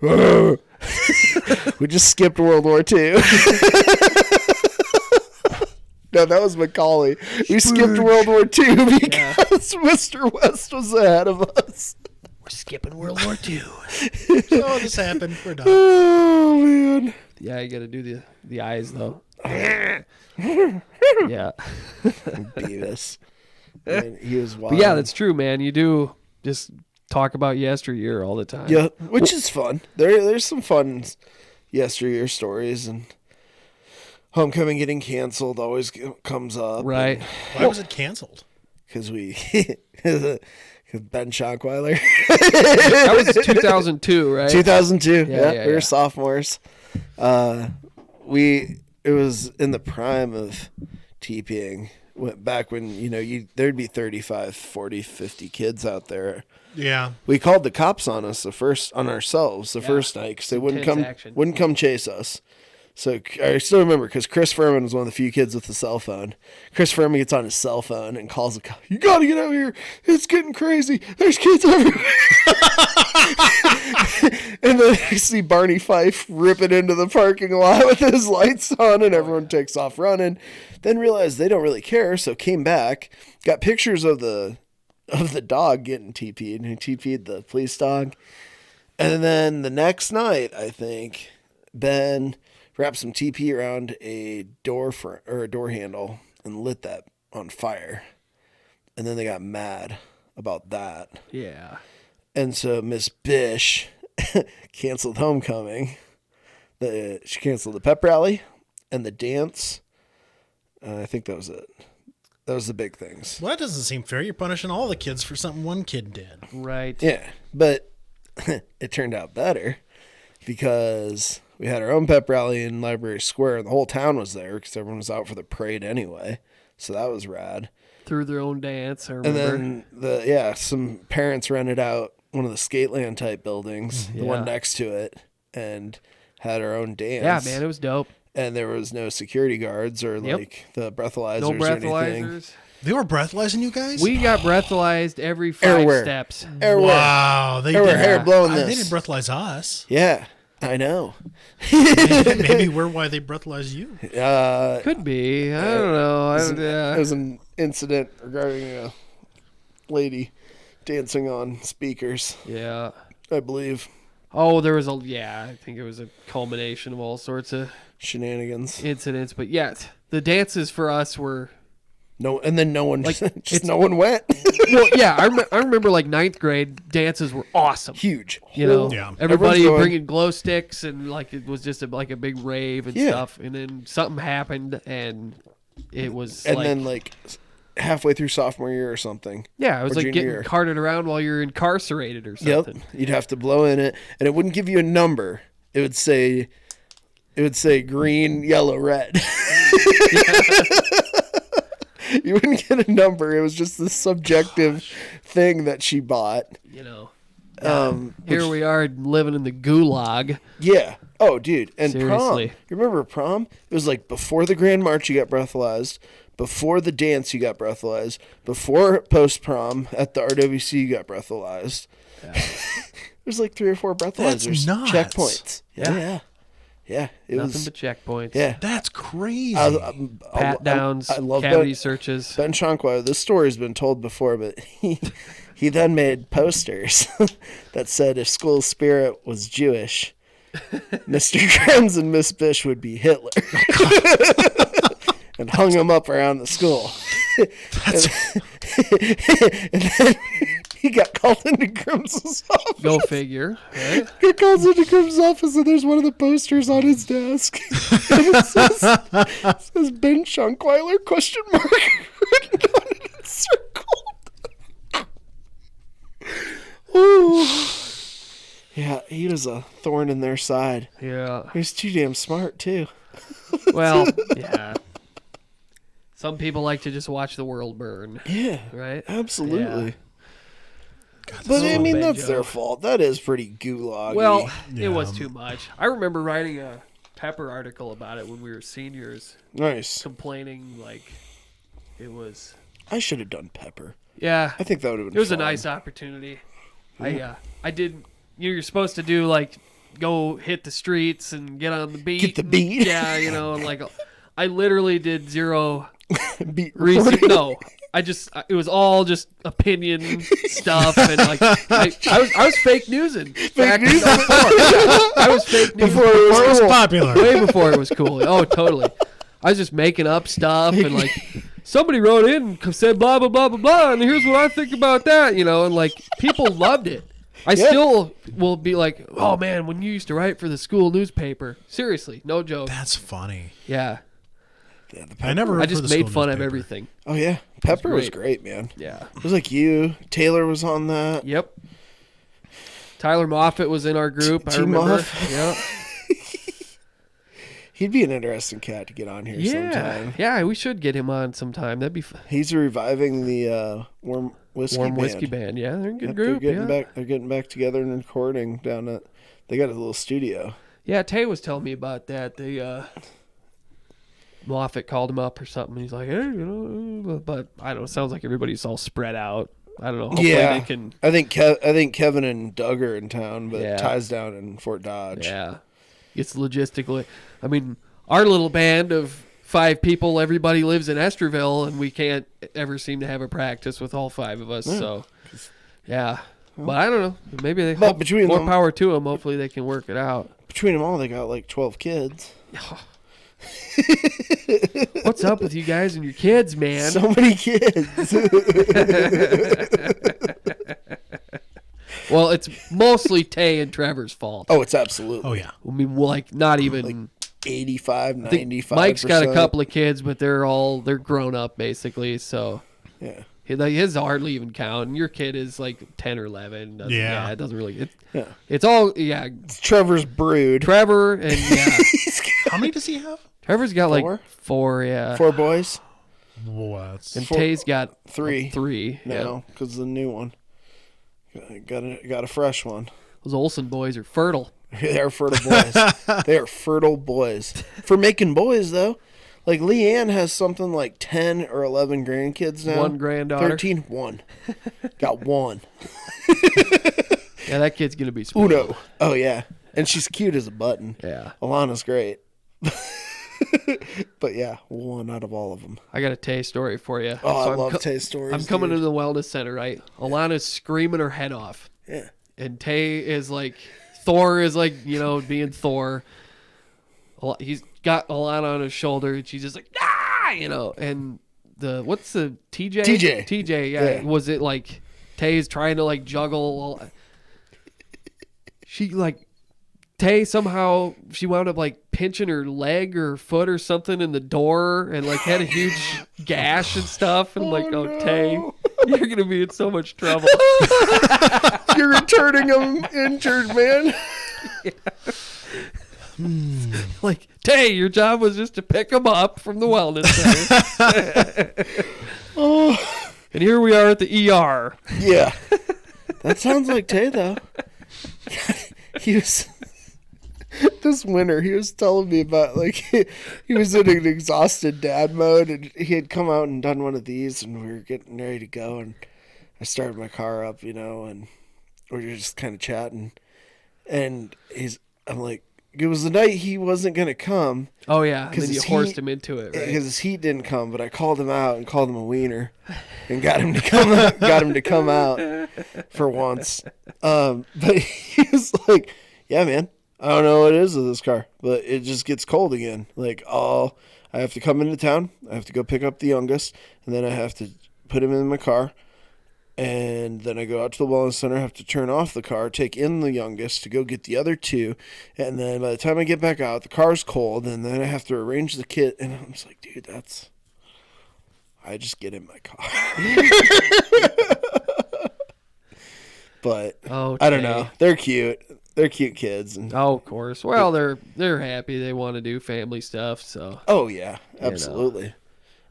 love it. We just skipped World War II. No, that was Macaulay. We skipped World War II because Mr. West was ahead of us. We're skipping World War II. So this happened. We're done. Oh, man. Yeah, you got to do the eyes, though. Yeah. Beavis. Man, he was wild. But yeah, that's true, man. You do just talk about yesteryear all the time. Yeah, which is fun. There's some fun yesteryear stories, and Homecoming getting canceled always comes up. Right. Why was it canceled? Because Ben Schockweiler. That was 2002, right? 2002. Yeah, we were sophomores. It was in the prime of TPing. Back when, there'd be 35, 40, 50 kids out there. Yeah. We called the cops on us first night because they wouldn't come chase us. So I still remember because Chris Furman was one of the few kids with a cell phone. Chris Furman gets on his cell phone and calls the cop. You got to get out of here. It's getting crazy. There's kids everywhere. And then I see Barney Fife ripping into the parking lot with his lights on, and everyone takes off running. Then realized they don't really care, so came back, got pictures of the dog getting TP'd, and he TP'd the police dog. And then the next night, I think, Ben, wrapped some TP around a door or a door handle and lit that on fire. And then they got mad about that. Yeah. And so Miss Bish canceled homecoming. She canceled the pep rally and the dance. I think that was it. That was the big things. Well, that doesn't seem fair. You're punishing all the kids for something one kid did. Right. Yeah, but it turned out better because we had our own pep rally in Library Square, and the whole town was there because everyone was out for the parade anyway. So that was rad. Through their own dance, I remember. And then some parents rented out one of the Skateland type buildings, the one next to it, and had our own dance. Yeah, man, it was dope. And there was no security guards or like the breathalyzers. No breathalyzers. Or anything. They were breathalyzing you guys? We got breathalyzed every 5 Everywhere. steps. Everywhere. Wow, they Everywhere. did. Hair blowing They this. didn't breathalyze us. Yeah, I know. Maybe we're why they breathalyzed you. Could be. I don't know. There was an incident regarding a lady dancing on speakers. Yeah. I believe. Oh, there was I think it was a culmination of all sorts of shenanigans, incidents. But yes, the dances for us were and then no one like no one went. Well, yeah, I remember like 9th grade dances were awesome, huge. You know, Yeah. everybody Everyone's going- bringing glow sticks and like it was just like a big rave and stuff. And then something happened and it was And then like halfway through sophomore year or something. Yeah, it was or like junior getting year. carted around while you're incarcerated or something. Yep. You'd have to blow in it, and it wouldn't give you a number. It would say green, yellow, red. You wouldn't get a number. It was just this subjective thing that she bought. You know. Which- Here we are living in the gulag. Yeah. Oh, dude. And prom. Seriously. You remember prom? It was like before the Grand March, you got breathalyzed. Before the dance, you got breathalyzed. Before post prom at the RWC, you got breathalyzed. There's like 3 or 4 breathalyzers. That's nuts. Checkpoints. Yeah. It Nothing was but checkpoints. Yeah. That's crazy. Pat downs, I love cavity Ben, searches. Ben Shankwa. This story's been told before, but he then made posters that said if school spirit was Jewish, Mr. Krebs and Miss Bish would be Hitler. And hung them up around the school. And then he got called into Grims's office. Go figure. Right? He calls into Grims's office and there's one of the posters on his desk. And it says Ben Schunkweiler, question mark, written on it and circled. Ooh. Yeah, he was a thorn in their side. Yeah. He was too damn smart, too. Well, yeah. Some people like to just watch the world burn. Yeah. Right? Absolutely. God, But so I mean, bad that's joke. their fault. That is pretty gulag. Well, Yeah. it was too much. I remember writing a Pepper article about it when we were seniors, nice. complaining like it was. I should have done Pepper. Yeah, I think that would have been it was fun. a nice opportunity. I did. You're supposed to do like go hit the streets and get on the beat. Get the beat. Yeah, you know, and like I literally did zero Beat research. reporting. No, it was all just opinion stuff and like I was fake newsing. Back news? before. I was fake news Before it was It was cool. popular. way before it was cool. Oh, totally. I was just making up stuff and like somebody wrote in and said blah blah blah blah blah and here's what I think about that, you know, and like people loved it. I still will be like, oh man, when you used to write for the school newspaper, seriously, no joke. That's funny. Yeah, I never. I wrote for just the made school fun of newspaper. everything. Oh, yeah. Pepper was great. great, man. Yeah. It was like you. Taylor was on that. Yep. Tyler Moffitt was in our group. I remember. T-Moff? Yeah. He'd be an interesting cat to get on here Yeah. sometime. Yeah, we should get him on sometime. That'd be fun. He's reviving the Warm Whiskey Warm Band. Whiskey Band. Yeah, they're a good Yep, group. They're Yeah. getting back together and recording down at. They got a little studio. Yeah, Tay was telling me about that. They Moffitt called him up or something. He's like, hey, you know, but I don't know. It sounds like everybody's all spread out. I don't know. Hopefully Yeah, they can. I think Kevin and Doug are in town, but Yeah. Ty's down in Fort Dodge. Yeah, it's logistically. I mean, our little band of 5 people, everybody lives in Esterville, and we can't ever seem to have a practice with all 5 of us. Yeah. So, yeah. But I don't know. Maybe they. But between more them- power to them. Hopefully they can work it out. Between them all, they got like 12 kids. What's up with you guys and your kids, man? So many kids. Well, it's mostly Tay and Trevor's fault. Oh, it's absolutely. Oh, yeah. I mean, like, not even 85, I think 95%. Mike's got a couple of kids, but they're grown up basically. So yeah, his hardly even count. And your kid is like 10 or 11. Yeah. It doesn't really. Yeah. It's all It's Trevor's brood. Trevor and yeah. How many does he have? Trevor's got Four? like 4. Yeah. 4 boys. What? And Tay's got 3. 3 now because the new one got a fresh one. Those Olsen boys are fertile. They're fertile boys. They are fertile boys for making boys though. Like Leanne has something like 10 or 11 grandkids now. 1 granddaughter. 13. 1. Got 1. Yeah, that kid's gonna be spoiled. Uno. Oh yeah, and she's cute as a button. Yeah. Alana's great. But yeah, 1 out of all of them. I got a Tay story for you. Oh, I love Tay stories. I'm coming dude. into the wellness center, right? Alana's screaming her head off. Yeah. And Tay is like, Thor is like, being Thor. He's got Alana on his shoulder, and she's just like, and what's the TJ? TJ, yeah. Was it like Tay's trying to like juggle? She like, Tay somehow, she wound up like pinching her leg or foot or something in the door and like had a huge gash and stuff. And I'm like, oh, Tay, you're going to be in so much trouble. You're returning him injured, man. Like, Tay, your job was just to pick him up from the wellness center. And here we are at the ER. Yeah. That sounds like Tay, though. He was... This winter, he was telling me about, like, he was in an exhausted dad mode, and he had come out and done one of these, and we were getting ready to go, and I started my car up, and we were just kind of chatting, and I'm like, it was the night he wasn't going to come. Oh, yeah, and then you horsed him into it, right? Because his heat didn't come, but I called him out and called him a wiener, and got him to come out for once. But he was like, yeah, man. I don't know what it is with this car, but it just gets cold again. Like, I have to come into town. I have to go pick up the youngest, and then I have to put him in my car. And then I go out to the wellness center, have to turn off the car, take in the youngest to go get the other 2. And then by the time I get back out, the car's cold, and then I have to arrange the kit. And I'm just like, dude, I just get in my car. But I don't know. They're cute. They're cute kids. And of course. Well, they're happy. They want to do family stuff. So. Oh yeah, absolutely.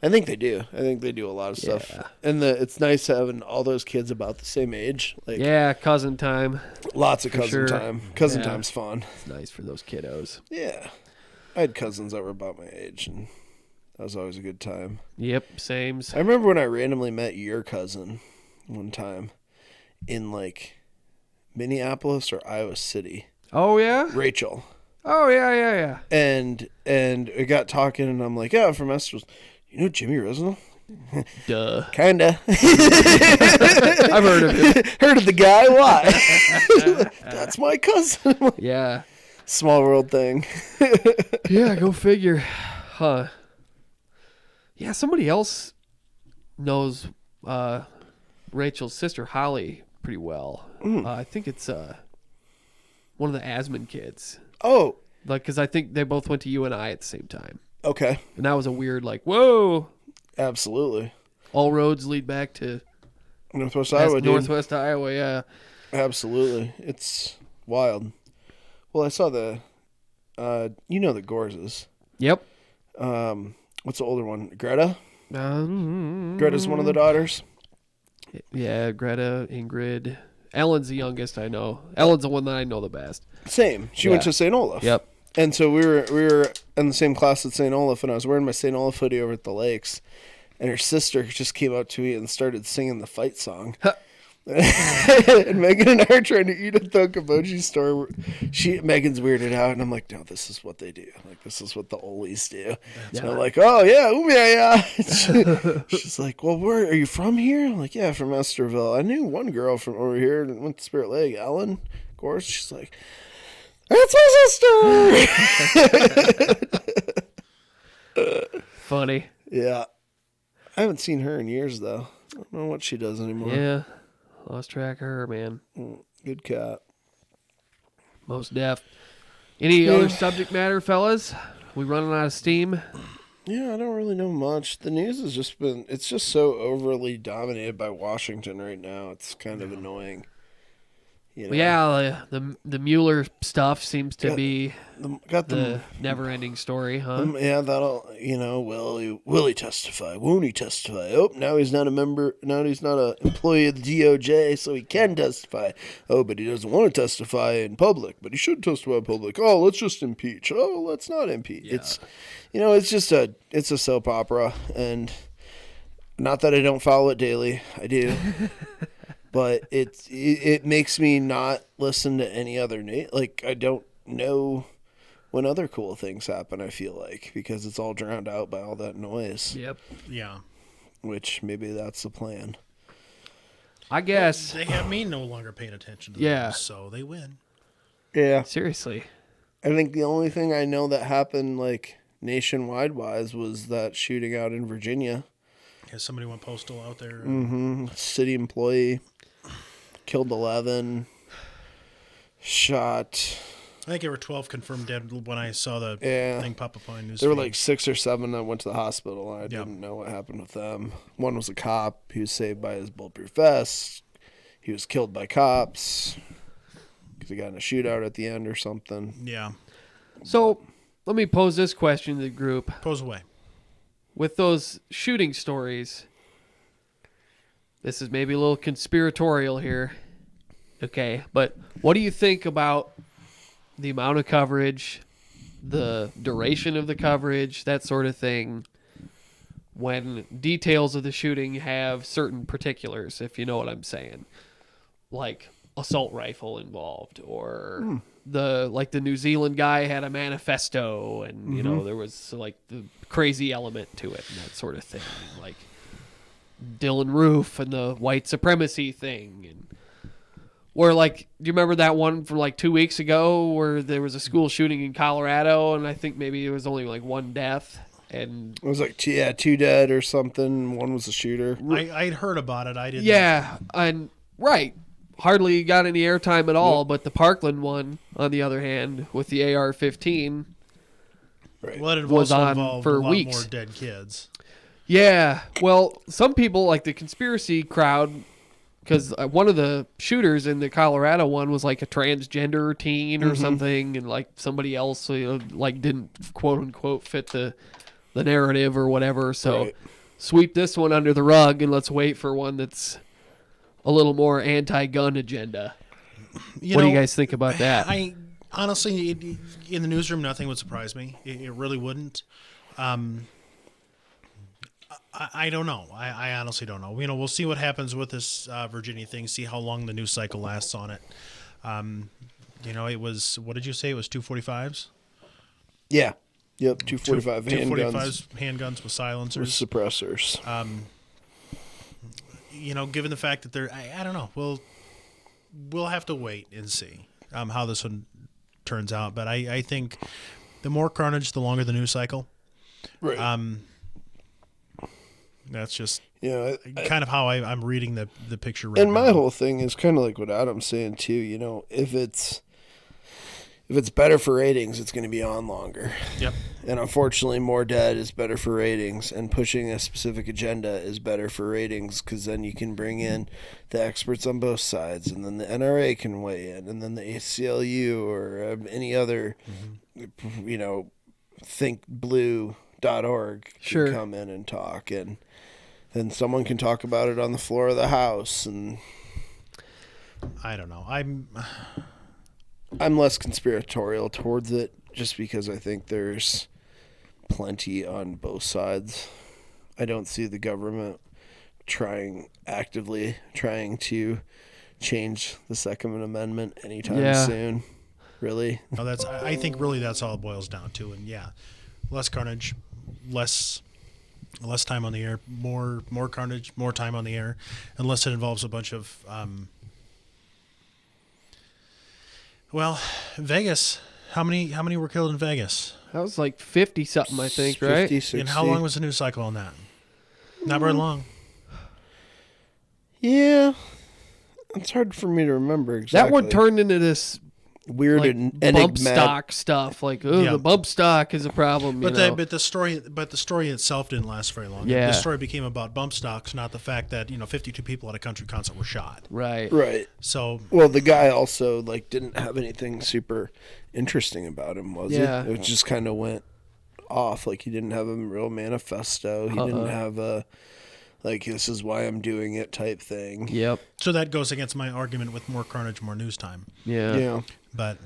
I think they do. I think they do a lot of stuff. Yeah. And it's nice having all those kids about the same age. Like, yeah, cousin time. Lots of cousin time. Cousin time's fun. It's nice for those kiddos. Yeah, I had cousins that were about my age, and that was always a good time. Yep, sames. I remember when I randomly met your cousin one time in like Minneapolis or Iowa City. Oh yeah, Rachel. Oh yeah. And we got talking, and I'm like, yeah, I'm from Estes. You know Jimmy Reznor? Duh. Kinda. I've heard of him. Heard of the guy? Why? That's my cousin. Yeah. Small world thing. Yeah, go figure. Huh. Yeah, somebody else knows Rachel's sister Holly pretty well. I think it's one of the Asman kids. Oh. Like, because I think they both went to UNI at the same time. Okay. And that was a weird, like, whoa. Absolutely. All roads lead back to Northwest Iowa, dude. Northwest Iowa, yeah. Absolutely. It's wild. Well, I saw the Gorzes. Yep. What's the older one? Greta? Greta's one of the daughters. Yeah, Greta, Ingrid. Ellen's the youngest I know. Ellen's the one that I know the best. Same. She went to St. Olaf. Yep. And so we were in the same class at St. Olaf, and I was wearing my St. Olaf hoodie over at the lakes, and her sister just came up to me and started singing the fight song. And Megan and I are trying to eat at the Kaboji store. Megan's weirded out, and I'm like, no, this is what they do. Like, this is what the Olis do. So I'm like, oh, yeah, yeah. She's like, well, where are you from here? I'm like, yeah, from Esterville. I knew one girl from over here that went to Spirit Lake, Ellen, of course. She's like, It's my sister. Funny. Yeah. I haven't seen her in years, though. I don't know what she does anymore. Yeah. Lost track of her, man. Good cat. Most deaf. Any other subject matter, fellas? We running out of steam? Yeah, I don't really know much. The news has just been, it's just so overly dominated by Washington right now. It's kind of annoying. You know? Yeah, the Mueller stuff seems to be got the never-ending story, huh? Yeah, that'll, will he testify? Won't he testify? Oh, now he's not a member, now he's not an employee of the DOJ, so he can testify. Oh, but he doesn't want to testify in public, but he should testify in public. Oh, let's just impeach. Oh, let's not impeach. Yeah. It's a soap opera, and not that I don't follow it daily. I do. But it makes me not listen to any other I don't know when other cool things happen, I feel like, because it's all drowned out by all that noise. Yep. Yeah. Which maybe that's the plan. I guess. They have me no longer paying attention to them, so they win. Yeah. Seriously. I think the only thing I know that happened, nationwide wise, was that shooting out in Virginia. Yeah, somebody went postal out there. City employee. Killed 11. Shot. I think there were 12 confirmed dead when I saw the thing pop up on news. There were 6 or 7 that went to the hospital, and I didn't know what happened with them. One was a cop. He was saved by his bulletproof vest. He was killed by cops because he got in a shootout at the end or something. Yeah. So let me pose this question to the group. Pose away. With those shooting stories, this is maybe a little conspiratorial here. Okay, but what do you think about the amount of coverage, the duration of the coverage, that sort of thing, when details of the shooting have certain particulars, if you know what I'm saying? Like assault rifle involved, or the New Zealand guy had a manifesto, and there was the crazy element to it and that sort of thing, like Dylan Roof and the white supremacy thing, and where do you remember that one from 2 weeks ago where there was a school shooting in Colorado, and I think maybe it was only one death, and it was 2 dead or something. One was a shooter. I'd heard about it. I didn't. Yeah, and hardly got any airtime at all. But the Parkland one, on the other hand, with the AR-15, well, it was also on involved for a lot weeks. more dead kids. Yeah, well, some people, like the conspiracy crowd, because one of the shooters in the Colorado one was a transgender teen or something, and somebody else didn't quote unquote fit the narrative or whatever. So sweep this one under the rug and let's wait for one that's a little more anti-gun agenda. What do you guys think about that? I honestly, in the newsroom, nothing would surprise me. It really wouldn't. I don't know. I honestly don't know. We'll see what happens with this Virginia thing, see how long the news cycle lasts on it. It was, what did you say? It was 245s? Yeah. Yep, 245 245s, handguns with silencers. With suppressors. Given the fact that they're, I don't know. We'll have to wait and see how this one turns out. But I think the more carnage, the longer the news cycle. Right. That's just kind of how I'm reading the picture right and now. My whole thing is kind of like what Adam's saying too. If it's better for ratings, it's going to be on longer. Yep. And unfortunately, more dead is better for ratings, and pushing a specific agenda is better for ratings, because then you can bring in the experts on both sides, and then the NRA can weigh in, and then the ACLU or any other, thinkblue.org can come in and talk, and then someone can talk about it on the floor of the House. And I don't know. I'm less conspiratorial towards it, just because I think there's plenty on both sides. I don't see the government actively trying to change the Second Amendment anytime soon. Really? No, I think really that's all it boils down to. And less carnage, less time on the air, more carnage, more time on the air, unless it involves a bunch of Well, Vegas. How many were killed in Vegas? That was like 50 something, I think, right? 50, 60. And how long was the news cycle on that? Not very long. Yeah. It's hard for me to remember exactly. That one turned into this weird like, and bump enigmatic stock stuff. Like, oh, the bump stock is a problem. But you know? the story itself didn't last very long. Yeah. The story became about bump stocks, not the fact that 52 people at a country concert were shot. Right. Right. So well, the guy also like didn't have anything super interesting about him, was Yeah. it? It just kind of went off. Like he didn't have a real manifesto. He didn't have a like this is why I'm doing it type thing. Yep. So that goes against my argument with more carnage, more news time. Yeah. Yeah. But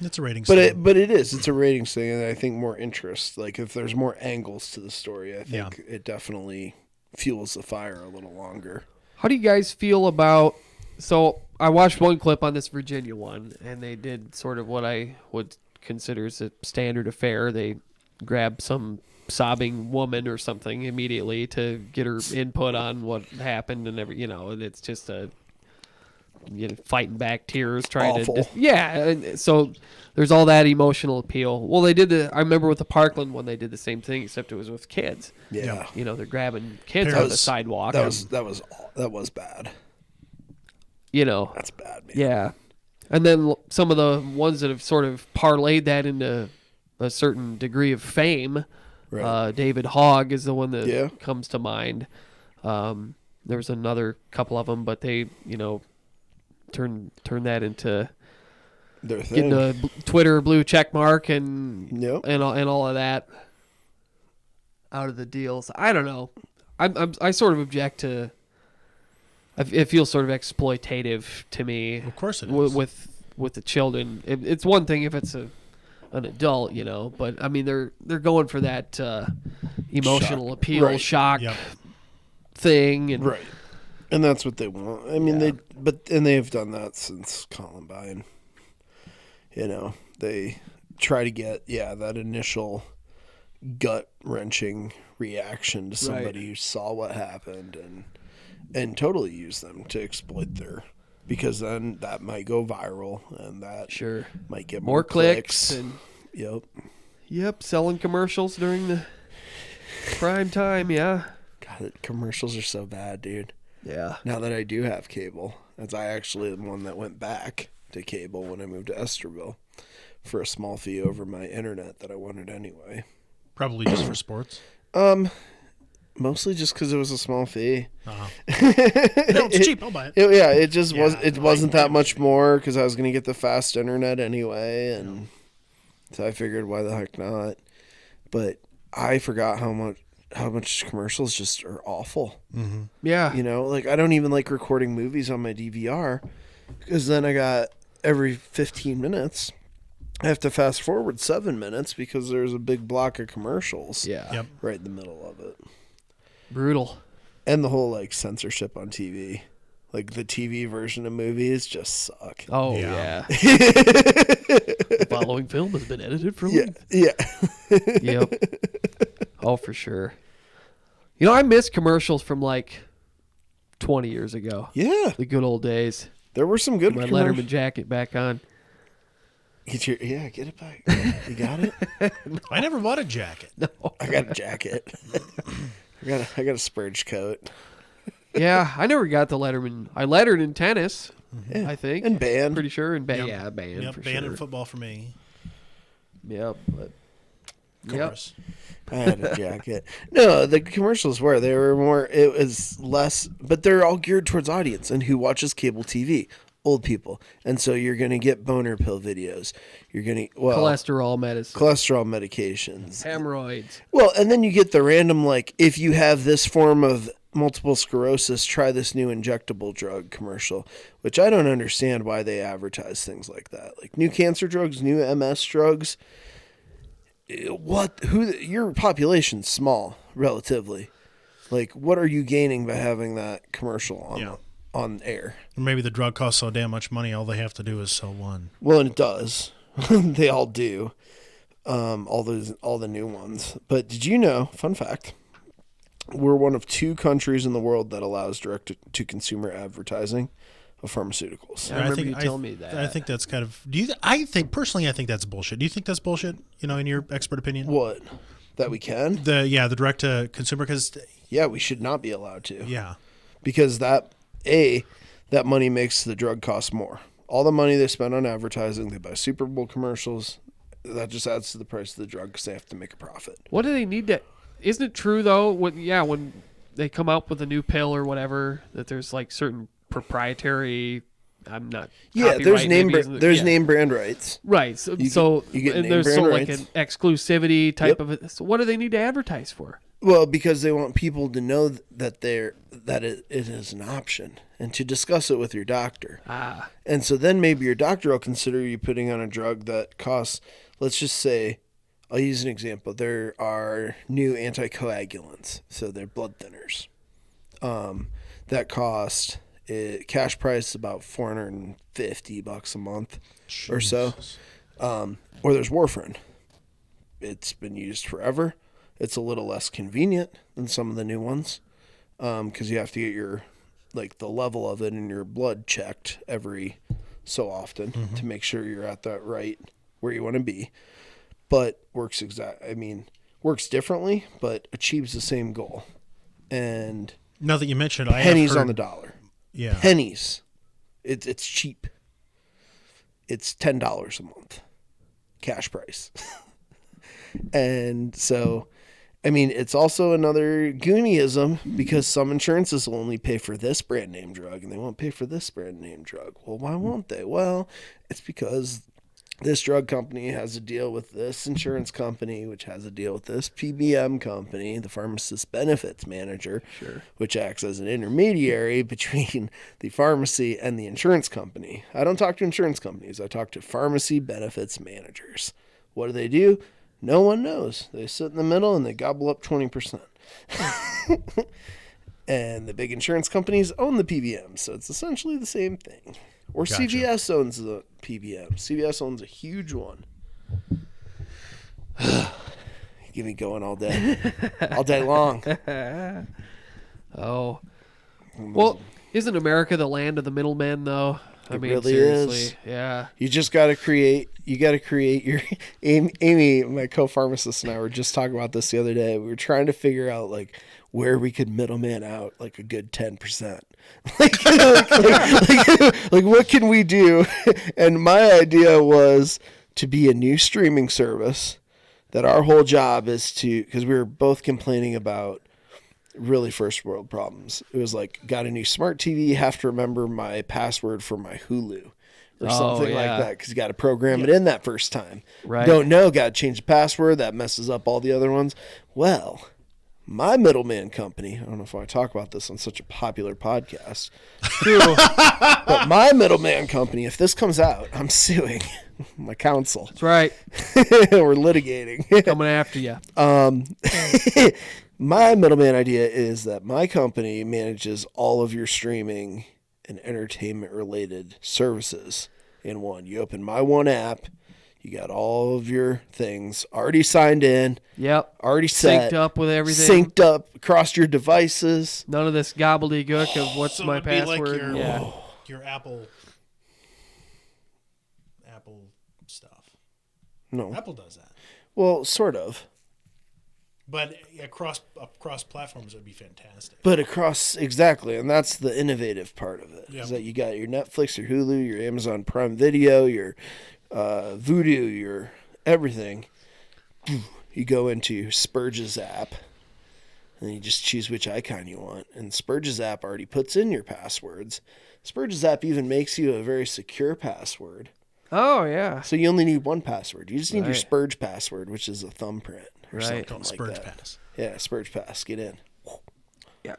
it's a ratings But thing. it's a ratings thing, and I think more interest. Like if there's more angles to the story, I think it definitely fuels the fire a little longer. How do you guys feel about? So I watched one clip on this Virginia one, and they did sort of what I would consider as a standard affair. They grabbed some sobbing woman or something immediately to get her input on what happened and and it's just a fighting back tears trying Awful. to and so there's all that emotional appeal. Well, they did I remember with the Parkland one they did the same thing, except it was with kids. Yeah. They're grabbing kids on the sidewalk. That was bad. That's bad, man. Yeah. And then some of the ones that have sort of parlayed that into a certain degree of fame. Right. David Hogg is the one that comes to mind. There was another couple of them, but they, turn that into their thing. getting a Twitter blue check mark and all of that out of the deals. I don't know. I sort of object to. It feels sort of exploitative to me. Of course it is. With the children. It's one thing if it's an adult, but I mean they're going for that emotional appeal, shock thing, and right, and that's what they want. I mean they've done that since Columbine. They try to get that initial gut wrenching reaction to somebody who saw what happened and totally use them to exploit because then that might go viral and that might get more clicks and yep, selling commercials during the prime time. God, commercials are so bad, dude. Yeah. Now that I do have cable, as I actually am one that went back to cable when I moved to Esterville for a small fee over my internet that I wanted anyway. Probably just for sports. Mostly just because it was a small fee. No, it's cheap. I'll buy it. It just wasn't that much more because I was going to get the fast internet anyway, and so I figured, why the heck not? But I forgot how much commercials just are awful. Mm-hmm. Yeah, like I don't even like recording movies on my DVR because then I got every 15 minutes. I have to fast forward 7 minutes because there's a big block of commercials. Right in the middle of it. Brutal. And the whole censorship on TV. Like the TV version of movies just suck. Oh yeah. The following film has been edited for Yep. Oh, for sure. I miss commercials from 20 years ago. Yeah. The good old days. There were some good my Letterman jacket back on. Get it back. You got it? I never bought a jacket. No. I got a jacket. I got a Spurge coat. Yeah, I never got the Letterman. I lettered in tennis, I think. And band. Pretty sure. And band. Yep. Yeah, band. Yep, for band sure. and football for me. Yep. But, Chorus. I had a jacket. No, the commercials they were more, it was less, but they're all geared towards audience and who watches cable TV. Old people. And so you're going to get boner pill videos. You're going to, cholesterol medicine. Cholesterol medications. Hemorrhoids. Well, and then you get the random, if you have this form of multiple sclerosis, try this new injectable drug commercial, which I don't understand why they advertise things like that. Like new cancer drugs, new MS drugs. Your population's small, relatively. What are you gaining by having that commercial on air? Or maybe the drug costs so damn much money, all they have to do is sell one. Well, and it does. They all do. All the new ones. But did you know, fun fact, we're one of 2 countries in the world that allows direct to consumer advertising of pharmaceuticals. I remember you telling me that. I think that's kind of. I think that's bullshit. Do you think that's bullshit? In your expert opinion, What? That we can? the direct to consumer, because Yeah, we should not be allowed to. yeah, Because that money makes the drug cost more. All the money they spend on advertising, they buy Super Bowl commercials. That just adds to the price of the drug because they have to make a profit. What do they need to? Isn't it true though? When they come out with a new pill or whatever, that there's like certain proprietary. I'm not. Yeah, there's copyright name brand rights. Right. So you get and name there's brand like rights. an exclusivity type Yep. of it. So what do they need to advertise for? Well, because they want people to know that it is an option and to discuss it with your doctor. Ah. And so then maybe your doctor will consider you putting on a drug that costs, let's just say, I'll use an example. There are new anticoagulants, so they're blood thinners. That cost cash price about $450 a month or so. Or there's warfarin. It's been used forever. It's a little less convenient than some of the new ones because you have to get the level of it in your blood checked every so often to make sure you're at that right where you want to be. But works differently, but achieves the same goal. And now that you mentioned, pennies on the dollar. Yeah, pennies. It's cheap. It's $10 a month, cash price. And so, it's also another Goonyism because some insurances will only pay for this brand name drug and they won't pay for this brand name drug. Well, why won't they? Well, it's because this drug company has a deal with this insurance company, which has a deal with this PBM company, the pharmacist benefits manager, which acts as an intermediary between the pharmacy and the insurance company. I don't talk to insurance companies. I talk to pharmacy benefits managers. What do? No one knows. They sit in the middle and they gobble up 20%. And the big insurance companies own the PBM, so it's essentially the same thing. Or Gotcha. CVS owns the PBM. CVS owns a huge one. Get me going all day. All day long. Oh. Well, isn't America the land of the middlemen, though? It really seriously. is. Yeah. You just got to create your Amy, my co-pharmacist, and I were just talking about this the other day. We were trying to figure out where we could middleman out a good 10%. Like what can we do? And my idea was to be a new streaming service that our whole job is to, because we were both complaining about really first world problems. It was got a new smart TV, have to remember my password for my Hulu or something like that because you got to program it in that first time. Right. Don't know, got to change the password. That messes up all the other ones. Well, my middleman company, I don't know if I talk about this on such a popular podcast, but my middleman company, if this comes out, I'm suing my counsel. That's right. We're litigating. Coming after you. My middleman idea is that my company manages all of your streaming and entertainment related services in one. You open my one app, you got all of your things already signed in. Yep. Already set. Synced up with everything. Synced up across your devices. None of this gobbledygook of what's my it'd be password. like your Apple stuff. No. Apple does that. Well, sort of. But across platforms, it would be fantastic. But across, exactly, and that's the innovative part of it. Yep. Is that you got your Netflix, your Hulu, your Amazon Prime Video, your Vudu, your everything. You go into Spurge's app, and you just choose which icon you want. And Spurge's app already puts in your passwords. Spurge's app even makes you a very secure password. Oh, yeah. So you only need one password. You just need your Right. Spurge password, which is a thumbprint or Right. something like Spurge that. Pass. Yeah, Spurge Pass. Get in. Yeah.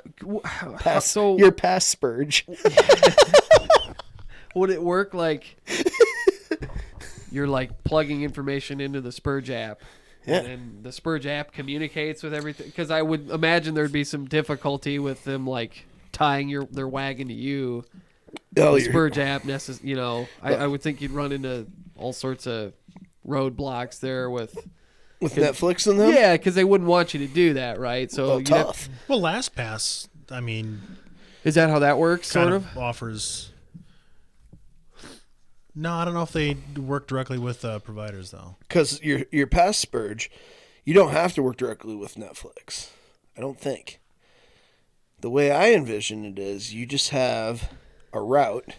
Pass. So You're past Spurge. would it work you're plugging information into the Spurge app? Yeah. And then the Spurge app communicates with everything? Because I would imagine there'd be some difficulty with them tying their wagon to you. Oh, the Spurge app, I would think you'd run into all sorts of roadblocks there with Netflix and them. Yeah, because they wouldn't want you to do that, right? So you'd have- tough. Well, LastPass, is that how that works? Sort of. offers No, I don't know if they work directly with providers though. Because your Pass Spurge, you don't have to work directly with Netflix. I don't think. The way I envision it is you just have a route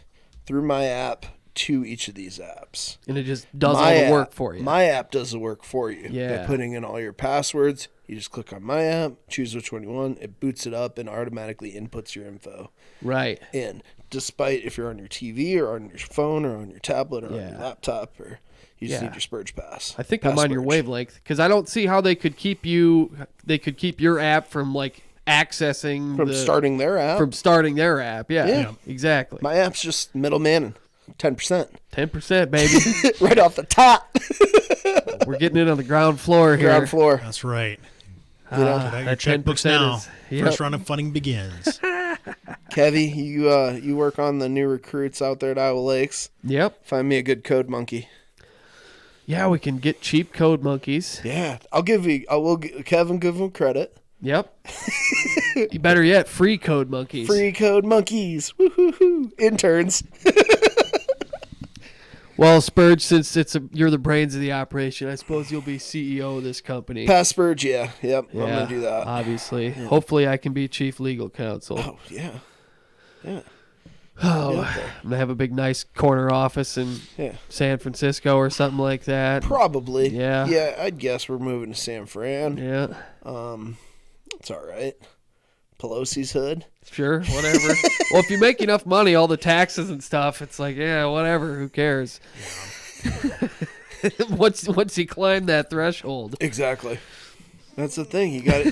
through my app to each of these apps. And it just does all the work for you. My app does the work for you. Yeah. By putting in all your passwords, you just click on my app, choose which one you want, it boots it up and automatically inputs your info. Right. In. Despite if you're on your TV or on your phone or on your tablet or on your laptop, or you just need your Spurge Pass. I think Pass I'm on your Spurge. wavelength because I don't see how they could keep your app from like accessing From starting their app. From starting their app. Yeah. Exactly. My app's just middleman. 10%. 10%, baby. Right off the top. We're getting in on the ground floor here. Ground floor. That's right. You know, Get out your that checkbooks 10% now. is- yep. First round of funding begins. Kevy, you work on the new recruits out there at Iowa Lakes. Yep. Find me a good code monkey. Yeah, we can get cheap code monkeys. Yeah, Kevin give him credit. Yep. Better yet, free code monkeys. Free code monkeys. Woo-hoo-hoo. Interns. Well, Spurge, since you're the brains of the operation, I suppose you'll be CEO of this company. Pass Spurge, yeah. Yep, I'm going to do that. Obviously. Yeah. Hopefully I can be chief legal counsel. Oh, yeah. Yeah. Oh, I'm going to have a big, nice corner office in San Francisco or something like that. Probably. Yeah. Yeah, I'd guess we're moving to San Fran. Yeah. It's all right. Pelosi's hood. Sure, whatever. Well, if you make enough money, all the taxes and stuff, it's like, yeah, whatever. Who cares? Once you climb that threshold. Exactly. That's the thing. We got to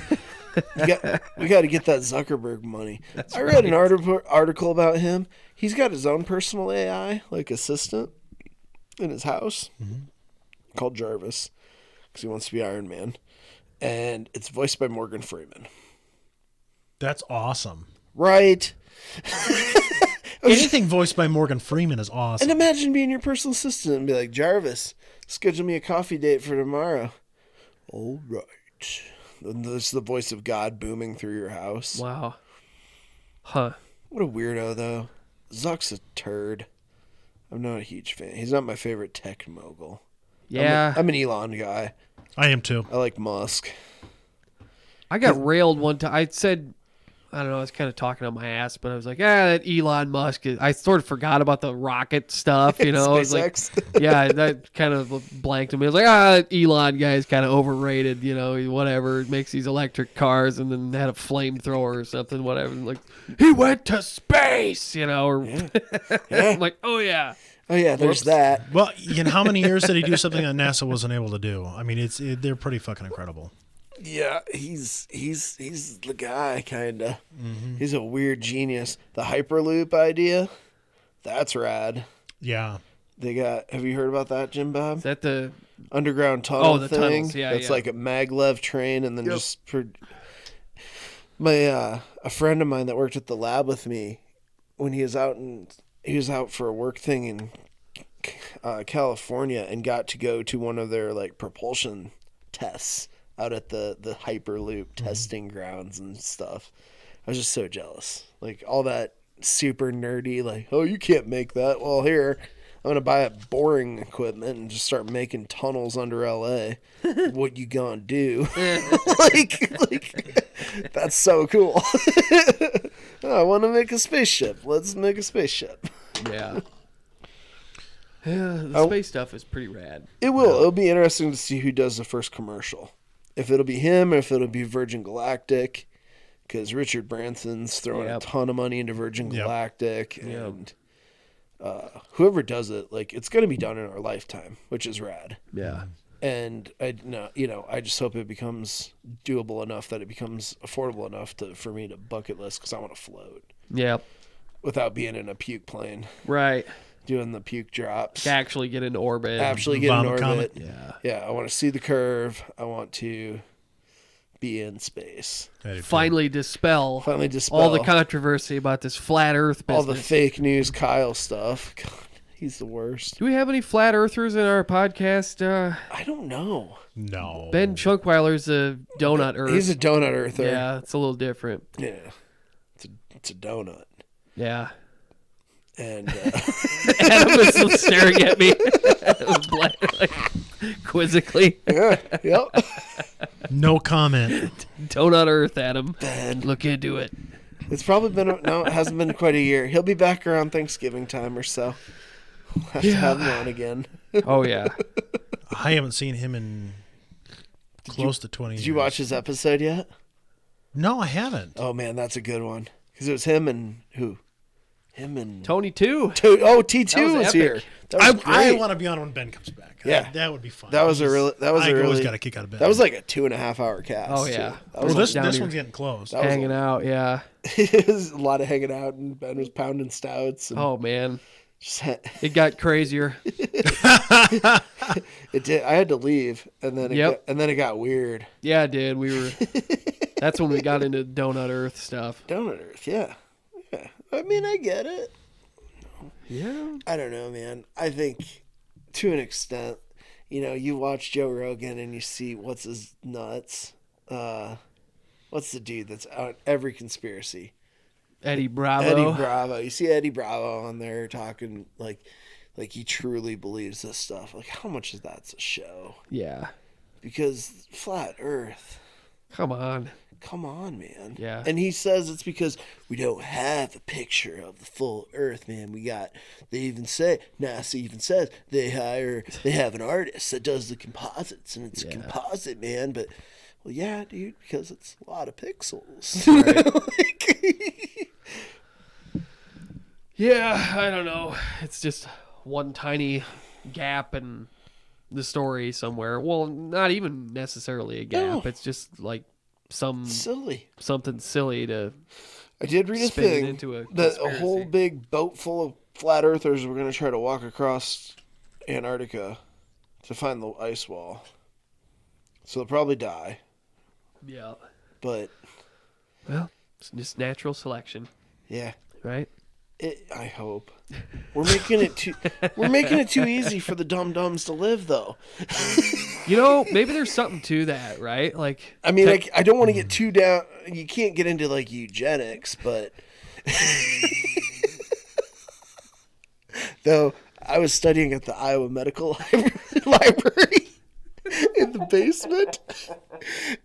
get that Zuckerberg money. I read an article about him. He's got his own personal AI, like assistant, in his house called Jarvis, because he wants to be Iron Man, and it's voiced by Morgan Freeman. That's awesome. Right. Anything voiced by Morgan Freeman is awesome. And imagine being your personal assistant and be like, Jarvis, schedule me a coffee date for tomorrow. All right. And this is the voice of God booming through your house. Wow. Huh. What a weirdo, though. Zuck's a turd. I'm not a huge fan. He's not my favorite tech mogul. Yeah. I'm an Elon guy. I am too. I like Musk. I got railed one time. I said, I don't know, I was kind of talking on my ass, but I was like, that Elon Musk I sort of forgot about the rocket stuff, you know. I was like, yeah, that kind of blanked me. I was like, that Elon guy is kind of overrated, you know, whatever. He makes these electric cars and then had a flamethrower or something, whatever. Like, he went to space, you know. Or I'm like, oh, yeah. Oh, yeah, there's that. Well, in how many years did he do something that NASA wasn't able to do? I mean, they're pretty fucking incredible. Yeah, he's the guy, kind of. Mm-hmm. He's a weird genius. The Hyperloop idea, that's rad. Yeah. They got, have you heard about that, Jim Bob? Is that the underground tunnel the thing? tunnels, yeah. That's like a maglev train, and then a friend of mine that worked at the lab with me, when he was out for a work thing in California, and got to go to one of their like propulsion tests out at the Hyperloop testing grounds and stuff. I was just so jealous. Like all that super nerdy, like, oh, you can't make that. Well, here, I'm going to buy up boring equipment and just start making tunnels under LA. What you gonna do? like, that's so cool. I want to make a spaceship. Let's make a spaceship. Yeah. Yeah, the space stuff is pretty rad. It will. It'll be interesting to see who does the first commercial. If it'll be him or if it'll be Virgin Galactic, because Richard Branson's throwing a ton of money into Virgin Galactic, and whoever does it, like, it's going to be done in our lifetime, which is rad. Yeah. And I just hope it becomes doable enough that it becomes affordable enough for me to bucket list, because I want to float. Yeah. Without being in a puke plane. Right. Doing the puke drops. To actually get into orbit. Actually get in orbit. Comet. Yeah. Yeah, I want to see the curve. I want to be in space. Finally dispel all the controversy about this flat Earth business. All the fake news Kyle stuff. God, he's the worst. Do we have any flat earthers in our podcast? I don't know. No. Ben Chunkweiler's a donut earth. He's a donut earther. Yeah, it's a little different. Yeah. It's a donut. Yeah. And Adam is still staring at me like, quizzically. Yeah, yep. No comment. Donut Earth, Adam. Ben. Look into it. It's probably been no, it hasn't been quite a year. He'll be back around Thanksgiving time or so. We'll have to have him on again. Oh yeah. I haven't seen him in close to 20 years. Did you watch his episode yet? No, I haven't. Oh man, that's a good one. Because it was him and who? Him and Tony 2. Oh, T2 was epic. here. That was I great. want to be on when Ben comes back. Yeah, that would be fun. That was a really. I always got a kick out of Ben. That was like a 2.5 hour cast. Oh yeah. too. Well, this one's getting close. Hanging out, yeah. It was a lot of hanging out, and Ben was pounding stouts. And Oh man. just It got crazier. it did. I had to leave, and then it got weird. Yeah, dude. We were. That's when we got into Donut Earth stuff. Donut Earth, yeah. I mean, I get it. Yeah. I don't know, man. I think to an extent, you watch Joe Rogan and you see what's his nuts. What's the dude that's out every conspiracy? Eddie Bravo. Eddie Bravo. You see Eddie Bravo on there talking like he truly believes this stuff. Like, how much of that's a show? Yeah. Because flat Earth. Come on. Come on, man. Yeah. And he says it's because we don't have a picture of the full Earth, man. NASA even says they have an artist that does the composites, and it's a composite, man. But, well, yeah, dude, because it's a lot of pixels. Right. Yeah, I don't know. It's just one tiny gap in the story somewhere. Well, not even necessarily a gap. No. It's just like something silly to. I did read a spin it thing into a that a conspiracy. whole big boat full of flat earthers were going to try to walk across Antarctica to find the ice wall. So they'll probably die. Yeah. But well, it's just natural selection. Yeah. Right? I hope. We're making it too easy for the dum-dums to live, though. Maybe there's something to that, right? Like, I mean, I don't want to get too down. You can't get into like eugenics, but though I was studying at the Iowa Medical Library in the basement,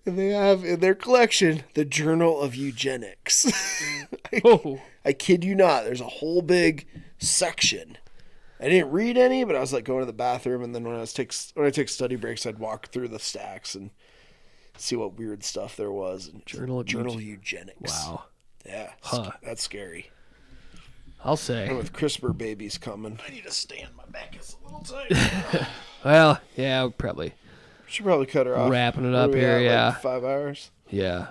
and they have in their collection the Journal of Eugenics. I kid you not. There's a whole big section. I didn't read any, but I was like going to the bathroom, and then when I take study breaks, I'd walk through the stacks and see what weird stuff there was. And Journal of Eugenics. Wow. Yeah. Huh. That's scary. I'll say. And with CRISPR babies coming. I need to stand. My back is a little tight. Well, yeah, we should probably cut her off. Wrapping it What up are we here, at, yeah. like 5 hours. Yeah.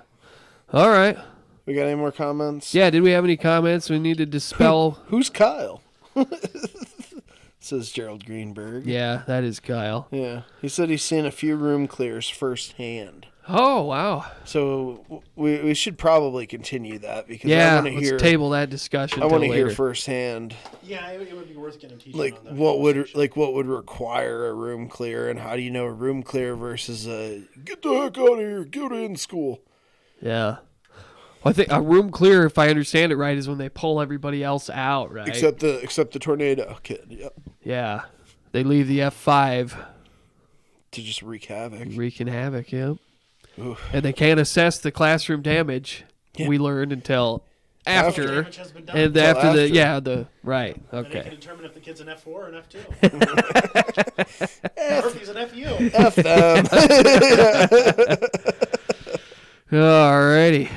All right. We got any more comments? Yeah, did we have any comments we need to dispel? Who's Kyle? Says Gerald Greenberg. Yeah, that is Kyle. Yeah. He said he's seen a few room clears firsthand. Oh, wow. So we should probably continue that because I Yeah, want to let's hear table that discussion. I want to till hear later. firsthand. Yeah, it would be worth getting teaching Like on that. what would require a room clear, and how do you know a room clear versus a get the heck out of here, go to in school? Yeah. Well, I think a room clear, if I understand it right, is when they pull everybody else out, right? Except the tornado kid. Yep. Yeah. They leave the F5 to just wreak havoc. Wreaking havoc, yeah. Oof. And they can't assess the classroom damage. We learned until after, Damage has been done. and Until after the after. right. And they can Okay. determine if the kid's an F4 or an F2. Or if he's an FU. F them. Alrighty.